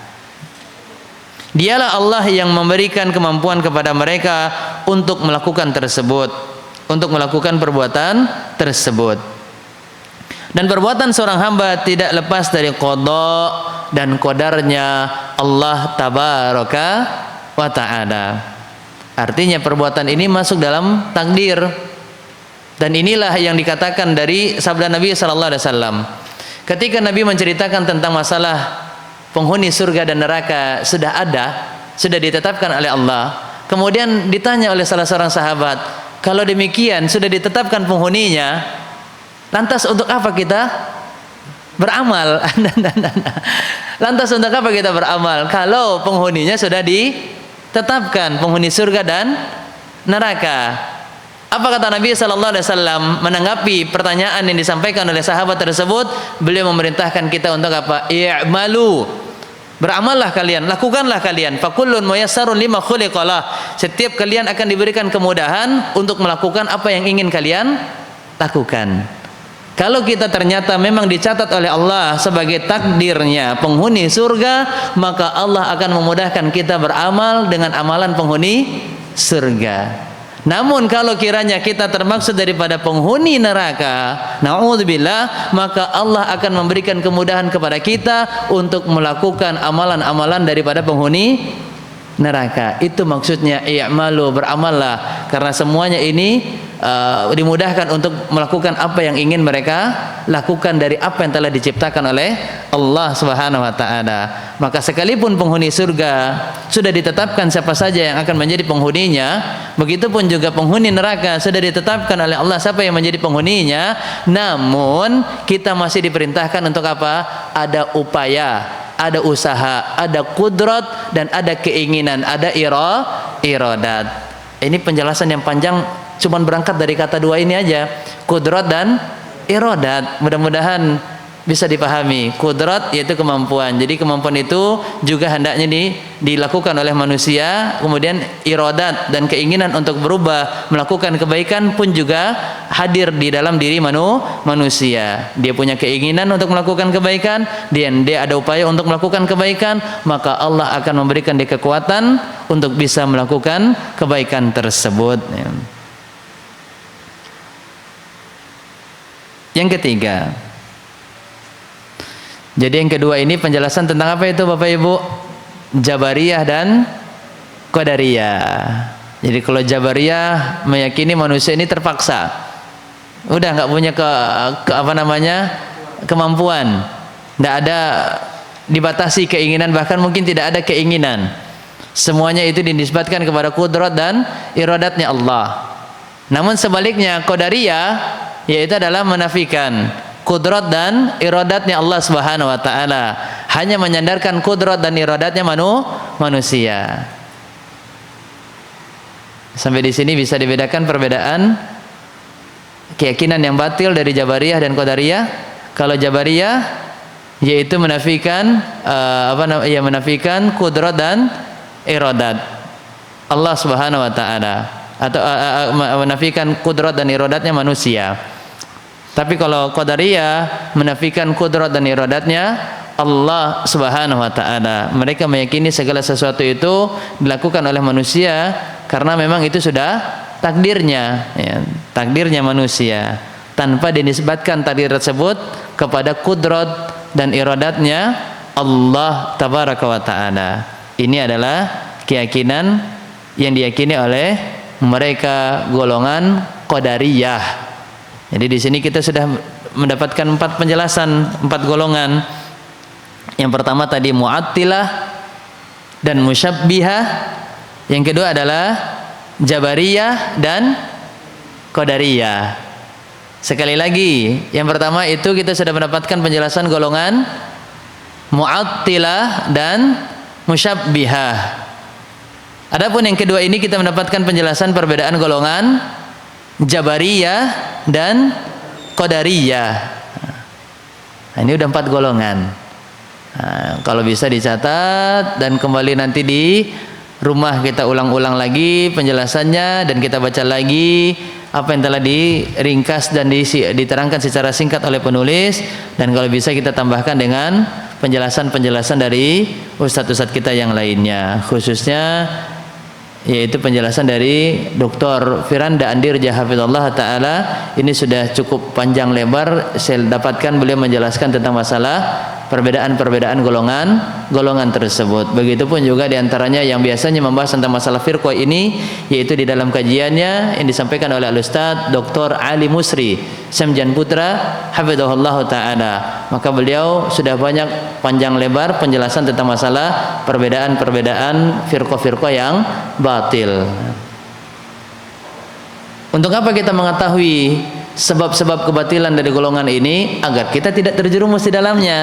Dialah Allah yang memberikan kemampuan kepada mereka untuk melakukan tersebut, untuk melakukan perbuatan tersebut. Dan perbuatan seorang hamba tidak lepas dari qada dan qadarnya Allah tabaraka wa ta'ala. Artinya perbuatan ini masuk dalam takdir. Dan inilah yang dikatakan dari sabda Nabi sallallahu alaihi wasallam. Ketika Nabi menceritakan tentang masalah penghuni surga dan neraka sudah ditetapkan oleh Allah. Kemudian ditanya oleh salah seorang sahabat, kalau demikian sudah ditetapkan penghuninya, lantas untuk apa kita beramal? Lantas untuk apa kita beramal kalau penghuninya sudah ditetapkan, penghuni surga dan neraka? Apa kata Nabi sallallahu alaihi wasallam menanggapi pertanyaan yang disampaikan oleh sahabat tersebut? Beliau memerintahkan kita untuk apa? I'malu. Beramallah kalian, lakukanlah kalian. Fakullun muyassarun lima khuliqalah. Setiap kalian akan diberikan kemudahan untuk melakukan apa yang ingin kalian lakukan. Kalau kita ternyata memang dicatat oleh Allah sebagai takdirnya penghuni surga, maka Allah akan memudahkan kita beramal dengan amalan penghuni surga. Namun kalau kiranya kita termaksud daripada penghuni neraka, na'udzubillah, maka Allah akan memberikan kemudahan kepada kita untuk melakukan amalan-amalan daripada penghuni neraka. Itu maksudnya i'malu, beramallah, karena semuanya ini dimudahkan untuk melakukan apa yang ingin mereka lakukan dari apa yang telah diciptakan oleh Allah Subhanahu wa taala. Maka sekalipun penghuni surga sudah ditetapkan siapa saja yang akan menjadi penghuninya, begitupun juga penghuni neraka sudah ditetapkan oleh Allah siapa yang menjadi penghuninya, namun kita masih diperintahkan untuk apa? Ada upaya, ada usaha, ada kudrat, dan ada keinginan, ada iradat. Ini penjelasan yang panjang, cuman berangkat dari kata dua ini aja, kudrat dan iradat. Mudah-mudahan bisa dipahami. Kudrat yaitu kemampuan. Jadi kemampuan itu juga hendaknya dilakukan oleh manusia. Kemudian iradat dan keinginan untuk berubah, melakukan kebaikan pun juga hadir di dalam diri manusia. Dia punya keinginan untuk melakukan kebaikan, dia ada upaya untuk melakukan kebaikan, maka Allah akan memberikan dia kekuatan untuk bisa melakukan kebaikan tersebut. Yang ketiga, jadi yang kedua ini penjelasan tentang apa itu Bapak Ibu? Jabariyah dan Qadariyah. Jadi kalau Jabariyah meyakini manusia ini terpaksa, udah nggak punya kemampuan, nggak ada, dibatasi keinginan, bahkan mungkin tidak ada keinginan. Semuanya itu dinisbatkan kepada kudrat dan iradatnya Allah. Namun sebaliknya Qadariyah yaitu adalah menafikan kudrat dan iradatnya Allah Subhanahu wa taala, hanya menyandarkan kudrat dan iradatnya manusia. Sampai di sini bisa dibedakan perbedaan keyakinan yang batil dari Jabariyah dan Qadariyah. Kalau Jabariyah yaitu menafikan menafikan kudrat dan iradat Allah Subhanahu wa taala, atau menafikan kudrat dan iradatnya manusia. Tapi kalau Qadariyah menafikan kudrat dan iradatnya Allah Subhanahu wa taala. Mereka meyakini segala sesuatu itu dilakukan oleh manusia karena memang itu sudah takdirnya, ya, takdirnya manusia, tanpa dinisbatkan takdir tersebut kepada kudrat dan iradatnya Allah tabaraka wa taala. Ini adalah keyakinan yang diyakini oleh mereka golongan Qadariyah. Jadi di sini kita sudah mendapatkan 4 penjelasan, 4 golongan. Yang pertama tadi Mu'attilah dan Musyabbihah. Yang kedua adalah Jabariyah dan Qadariyah. Sekali lagi, yang pertama itu kita sudah mendapatkan penjelasan golongan Mu'attilah dan Musyabbihah. Adapun yang kedua ini kita mendapatkan penjelasan perbedaan golongan Jabariyah dan Qadariyah. Nah, ini udah 4 golongan. Nah, kalau bisa dicatat dan kembali nanti di rumah kita ulang-ulang lagi penjelasannya, dan kita baca lagi apa yang telah diringkas dan diterangkan secara singkat oleh penulis, dan kalau bisa kita tambahkan dengan penjelasan-penjelasan dari ustadz-ustadz kita yang lainnya, khususnya yaitu penjelasan dari Dr. Firanda Andirja hafizallahu taala. Ini sudah cukup panjang lebar saya dapatkan beliau menjelaskan tentang masalah perbedaan-perbedaan golongan tersebut. Begitupun juga diantaranya yang biasanya membahas tentang masalah firqah ini, yaitu di dalam kajiannya yang disampaikan oleh Al-Ustaz Dr. Ali Musri Semjan Putra hafizahullah ta'ala. Maka beliau sudah banyak panjang lebar penjelasan tentang masalah perbedaan-perbedaan firqah-firqah yang batil. Untuk apa kita mengetahui sebab-sebab kebatilan dari golongan ini? Agar kita tidak terjerumus di dalamnya.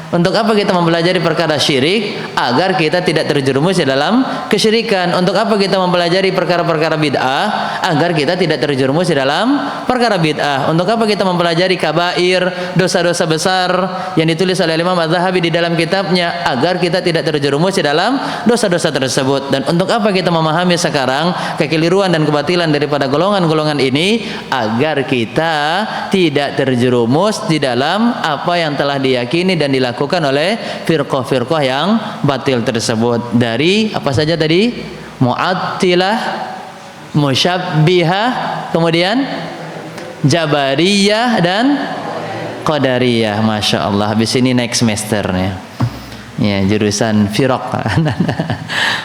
Untuk apa kita mempelajari perkara syirik? Agar kita tidak terjerumus di dalam kesyirikan. Untuk apa kita mempelajari perkara-perkara bid'ah? Agar kita tidak terjerumus di dalam perkara bid'ah. Untuk apa kita mempelajari kabair, dosa-dosa besar yang ditulis oleh Imam Az-Zahabi di dalam kitabnya? Agar kita tidak terjerumus di dalam dosa-dosa tersebut. Dan untuk apa kita memahami sekarang kekeliruan dan kebatilan daripada golongan-golongan ini? Agar kita tidak terjerumus di dalam apa yang telah diyakini dan dilakukan oleh firqah-firqah yang batil tersebut. Dari apa saja tadi? Mu'attilah, Musyabbihah, kemudian Jabariyah dan Qadariyah. Masya Allah, habis ini next semesternya ya, jurusan firaq.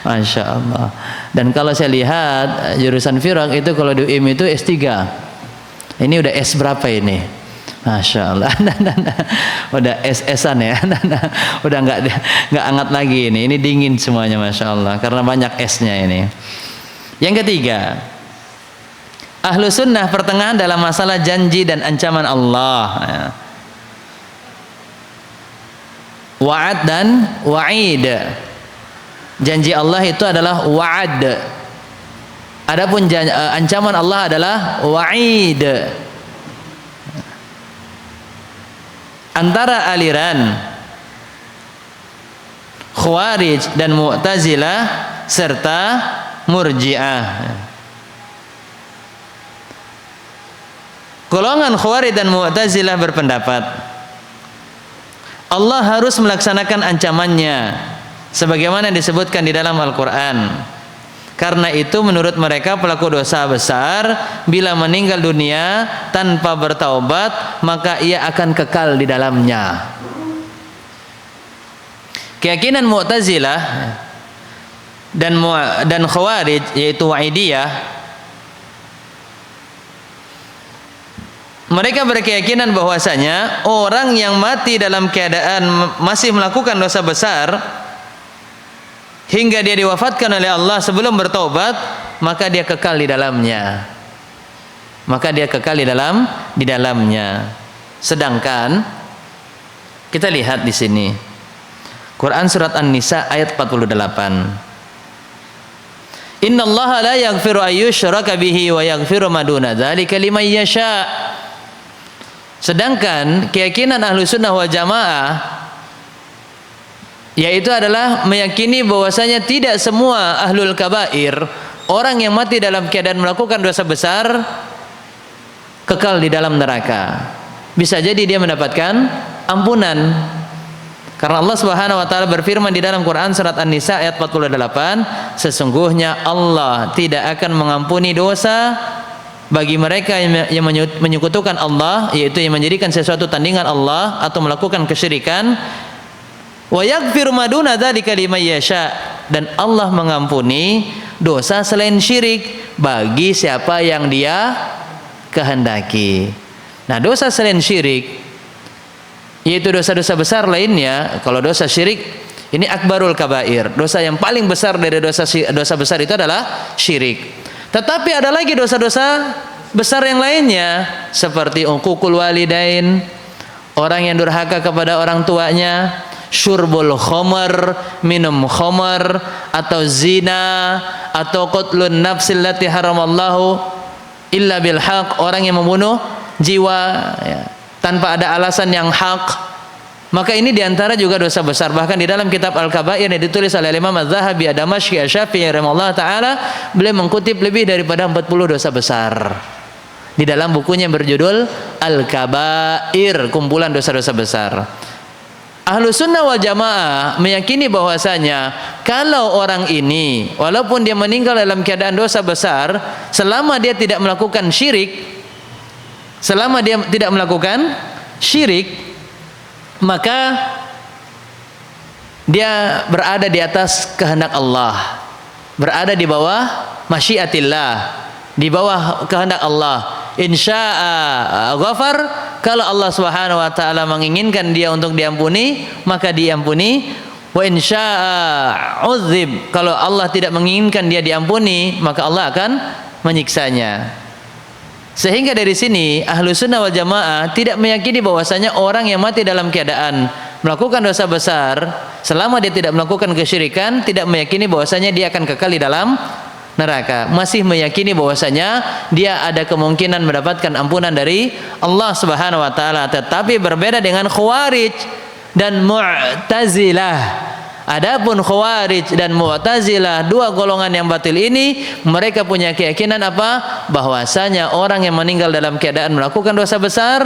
Masya Allah. Dan kalau saya lihat jurusan firaq itu kalau di UIM itu S3. Ini udah S berapa ini? Masya Allah. Udah es-esan ya. Udah nggak hangat lagi ini. Ini dingin semuanya, Masya Allah, karena banyak esnya ini. Yang ketiga, ahlu sunnah pertengahan dalam masalah janji dan ancaman Allah. Wa'ad dan wa'id. Janji Allah itu adalah wa'ad. Adapun ancaman Allah adalah wa'id. Antara aliran Khawarij dan Mu'tazilah serta Murji'ah. Golongan Khawarij dan Mu'tazilah berpendapat Allah harus melaksanakan ancamannya sebagaimana disebutkan di dalam Al-Quran. Karena itu menurut mereka pelaku dosa besar bila meninggal dunia tanpa bertaubat maka ia akan kekal di dalamnya. Keyakinan Mu'tazilah dan Khawarij yaitu Wa'idiyah, mereka berkeyakinan bahwasanya orang yang mati dalam keadaan masih melakukan dosa besar hingga dia diwafatkan oleh Allah sebelum bertobat, maka dia kekal di dalamnya. Maka dia kekal di dalamnya. Sedangkan kita lihat di sini Quran surat An-Nisa ayat 48. Innallaha la yaghfiru ayyushraka bihi wa yaghfiru ma duna dzalika liman yasha. Sedangkan keyakinan Ahlu Sunnah wal Jamaah yaitu adalah meyakini bahwasanya tidak semua ahlul kabair, orang yang mati dalam keadaan melakukan dosa besar, kekal di dalam neraka. Bisa jadi dia mendapatkan ampunan. Karena Allah Subhanahu wa taala berfirman di dalam Quran surat An-Nisa ayat 48, sesungguhnya Allah tidak akan mengampuni dosa bagi mereka yang menyekutukan Allah, yaitu yang menjadikan sesuatu tandingan Allah atau melakukan kesyirikan. Wa yaghfiru ma duna dzalika liman yasha, dan Allah mengampuni dosa selain syirik bagi siapa yang Dia kehendaki. Nah, dosa selain syirik yaitu dosa-dosa besar lainnya. Kalau dosa syirik ini akbarul kabair, dosa yang paling besar dari dosa besar itu adalah syirik. Tetapi ada lagi dosa-dosa besar yang lainnya seperti uququl walidain, orang yang durhaka kepada orang tuanya, syurbul khamar, minum khamar, atau zina, atau qatlun nafsil lati haramallahu illa bil haq, orang yang membunuh jiwa ya, tanpa ada alasan yang hak. Maka ini diantara juga dosa besar. Bahkan di dalam kitab Al-Kabair yang ditulis oleh Imam Az-Zahabi Ad-Damashqi Asy-Syafi'i rahimahullah taala, beliau mengutip lebih daripada 40 dosa besar di dalam bukunya yang berjudul Al-Kabair, kumpulan dosa-dosa besar. Ahlu Sunnah wal Jamaah meyakini bahwasanya kalau orang ini walaupun dia meninggal dalam keadaan dosa besar, selama dia tidak melakukan syirik, maka dia berada di atas kehendak Allah, berada di bawah masyiatillah, di bawah kehendak Allah. Insya'a ghafar, kalau Allah Subhanahu wa taala menginginkan dia untuk diampuni, maka diampuni. Wa insya'a uzib, kalau Allah tidak menginginkan dia diampuni, maka Allah akan menyiksanya. Sehingga dari sini Ahlus Sunnah wal Jamaah tidak meyakini bahwasanya orang yang mati dalam keadaan melakukan dosa besar, selama dia tidak melakukan kesyirikan, tidak meyakini bahwasanya dia akan kekal di dalam neraka. Masih meyakini bahwasanya dia ada kemungkinan mendapatkan ampunan dari Allah Subhanahu wa taala. Tetapi berbeda dengan Khawarij dan Mu'tazilah. Adapun Khawarij dan Mu'tazilah, dua golongan yang batil ini, mereka punya keyakinan apa? Bahwasanya orang yang meninggal dalam keadaan melakukan dosa besar,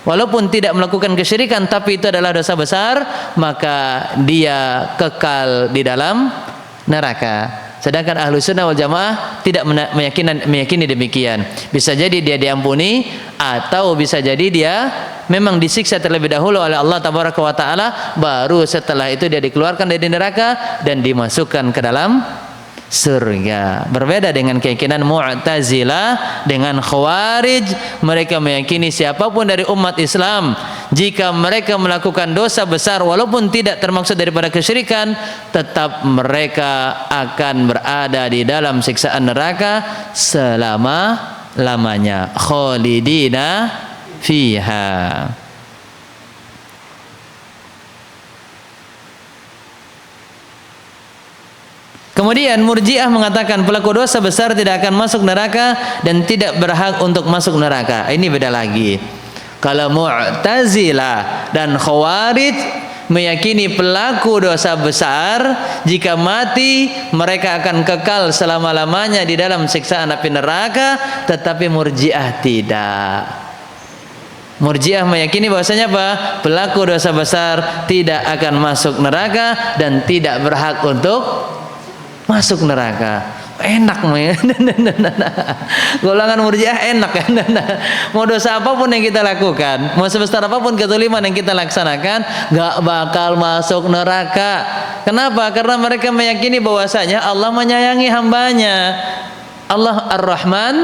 walaupun tidak melakukan kesyirikan, tapi itu adalah dosa besar, maka dia kekal di dalam neraka. Sedangkan Ahlus Sunnah wal Jamaah tidak meyakini demikian. Bisa jadi dia diampuni, atau bisa jadi dia memang disiksa terlebih dahulu oleh Allah Tabaraka wa taala, baru setelah itu dia dikeluarkan dari neraka dan dimasukkan ke dalam surga. Berbeda dengan keyakinan Mu'tazilah dengan Khawarij, mereka meyakini siapapun dari umat Islam, jika mereka melakukan dosa besar walaupun tidak termaksud daripada kesyirikan, tetap mereka akan berada di dalam siksaan neraka selama-lamanya, khalidina fiha. Kemudian Murji'ah mengatakan pelaku dosa besar tidak akan masuk neraka dan tidak berhak untuk masuk neraka. Ini beda lagi. Kalau Mu'tazilah dan Khawarij meyakini pelaku dosa besar jika mati mereka akan kekal selama-lamanya di dalam siksaan api neraka, tetapi Murji'ah tidak. Murji'ah meyakini bahwasanya apa? Pelaku dosa besar tidak akan masuk neraka dan tidak berhak untuk masuk neraka. Enak men. Golongan Murji'ah enak kan. Mau dosa apapun yang kita lakukan, mau sebesar apapun kezaliman yang kita laksanakan, gak bakal masuk neraka. Kenapa? Karena mereka meyakini bahwasanya Allah menyayangi hambanya. Allah Ar-Rahman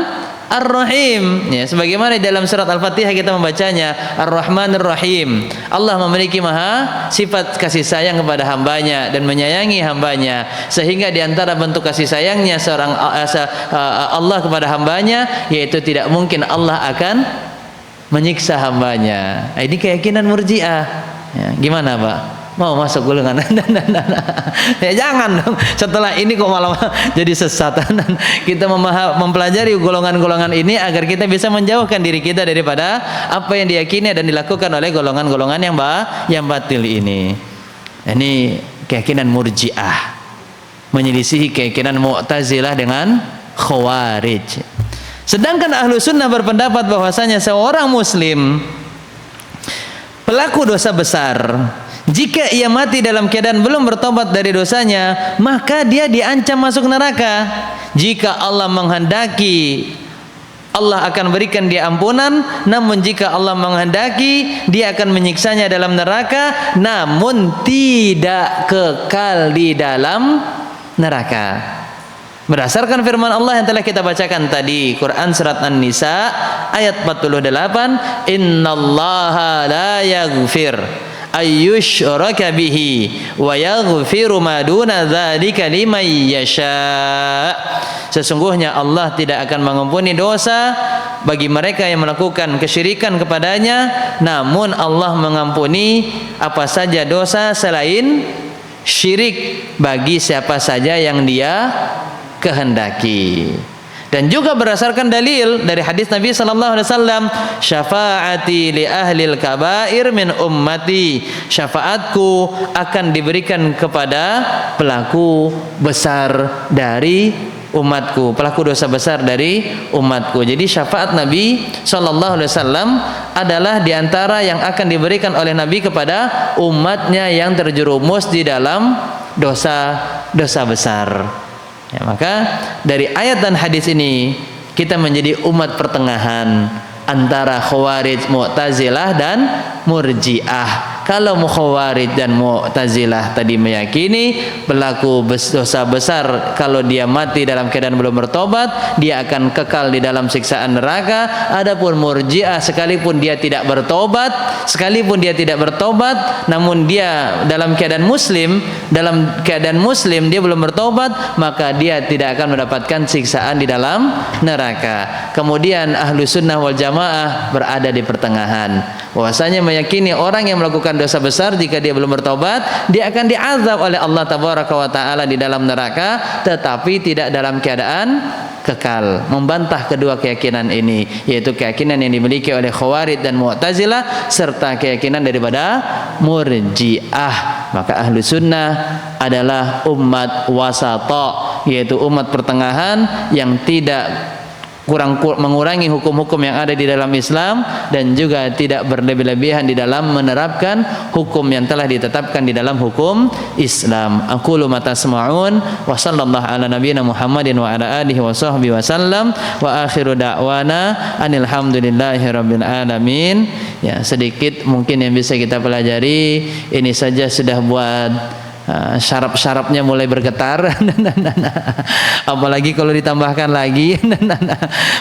Ar-Rahim, ya, sebagaimana di dalam surat Al-Fatihah kita membacanya Ar-Rahman Ar-Rahim. Allah memiliki maha sifat kasih sayang kepada hambanya dan menyayangi hambanya, sehingga di antara bentuk kasih sayangnya seorang Allah kepada hambanya yaitu tidak mungkin Allah akan menyiksa hambanya. Ini keyakinan Murji'ah. Ya, gimana Pak? Mau masuk golongan? Ya jangan dong. Setelah ini kok malah jadi sesat. Kita mempelajari golongan-golongan ini agar kita bisa menjauhkan diri kita daripada apa yang diyakini dan dilakukan oleh golongan-golongan yang batil ini. Ini keyakinan Murji'ah menyelisihi keyakinan Mu'tazilah dengan Khawarij. Sedangkan Ahlu Sunnah berpendapat bahwasanya seorang Muslim pelaku dosa besar, jika ia mati dalam keadaan belum bertobat dari dosanya, maka dia diancam masuk neraka. Jika Allah menghendaki, Allah akan berikan dia ampunan, namun jika Allah menghendaki, dia akan menyiksanya dalam neraka, namun tidak kekal di dalam neraka. Berdasarkan firman Allah yang telah kita bacakan tadi, Quran surat An-Nisa ayat 48, innallaha la yaghfir ayyushraka bihi wa yaghfiru ma duna dzalika liman yasha. Sesungguhnya Allah tidak akan mengampuni dosa bagi mereka yang melakukan kesyirikan kepadanya, namun Allah mengampuni apa saja dosa selain syirik bagi siapa saja yang Dia kehendaki. Dan juga berdasarkan dalil dari hadis Nabi sallallahu alaihi wasallam, syafaati li ahlil kabair min ummati, syafaatku akan diberikan kepada pelaku besar dari umatku, pelaku dosa besar dari umatku. Jadi syafaat Nabi sallallahu alaihi wasallam adalah diantara yang akan diberikan oleh Nabi kepada umatnya yang terjerumus di dalam dosa-dosa besar. Ya, maka dari ayat dan hadis ini kita menjadi umat pertengahan antara Khawarij, Mu'tazilah dan Murji'ah. Kalau Khawarij dan Mu'tazilah tadi meyakini pelaku dosa besar kalau dia mati dalam keadaan belum bertobat, dia akan kekal di dalam siksaan neraka. Adapun Murji'ah sekalipun dia tidak bertobat, namun dia dalam keadaan muslim dia belum bertobat, maka dia tidak akan mendapatkan siksaan di dalam neraka. Kemudian ahlu sunnah wal jamaah berada di pertengahan, bahwasanya meyakini orang yang melakukan dosa besar jika dia belum bertobat, dia akan diazab oleh Allah tabaraka wa taala di dalam neraka, tetapi tidak dalam keadaan kekal. Membantah kedua keyakinan ini, yaitu keyakinan yang dimiliki oleh Khawarij dan Mu'tazilah serta keyakinan daripada Murji'ah. Maka ahlu sunnah adalah umat wasata, yaitu umat pertengahan yang tidak mengurangi hukum-hukum yang ada di dalam Islam dan juga tidak berlebih-lebihan di dalam menerapkan hukum yang telah ditetapkan di dalam hukum Islam. Aqulu ma tasma'un wa sallallahu ala nabiyyina Muhammadin wa ala alihi wa sahbihi wa sallam wa akhiru da'wana anil hamdulillahi rabbil alamin. Ya, sedikit mungkin yang bisa kita pelajari. Ini saja sudah buat syaraf-syarafnya mulai bergetar. Apalagi kalau ditambahkan lagi.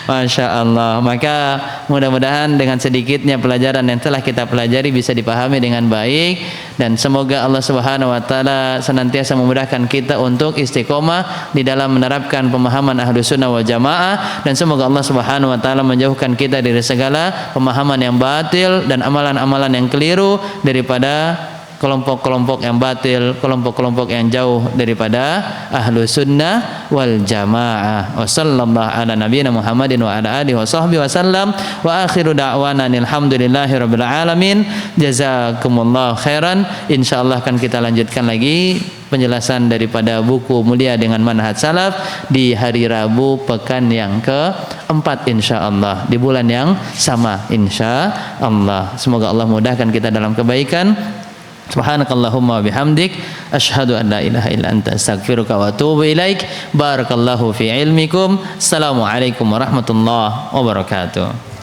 Masya Allah. Maka mudah-mudahan dengan sedikitnya pelajaran yang telah kita pelajari bisa dipahami dengan baik, dan semoga Allah Subhanahu wa taala senantiasa memudahkan kita untuk istiqomah di dalam menerapkan pemahaman Ahlus Sunnah wal Jamaah, dan semoga Allah Subhanahu wa taala menjauhkan kita dari segala pemahaman yang batil dan amalan-amalan yang keliru daripada kelompok-kelompok yang batil, kelompok-kelompok yang jauh daripada ahlu sunnah wal jamaah. Wa sallallahu ala nabiyyina Muhammadin wa ala alihi wa sahbihi wasallam wa akhiru da'wana alhamdulillahi rabbil alamin. Jazakumullah khairan. Insyaallah akan kita lanjutkan lagi penjelasan daripada buku Mulia dengan Manhaj Salaf di hari Rabu pekan yang keempat insyaallah, di bulan yang sama insyaallah. Semoga Allah mudahkan kita dalam kebaikan. Subhanakallahumma bihamdik asyhadu an la ilaha illa anta astaghfiruka wa atubu ilaik. Barakallahu fi ilmikum. Assalamualaikum warahmatullahi wabarakatuh.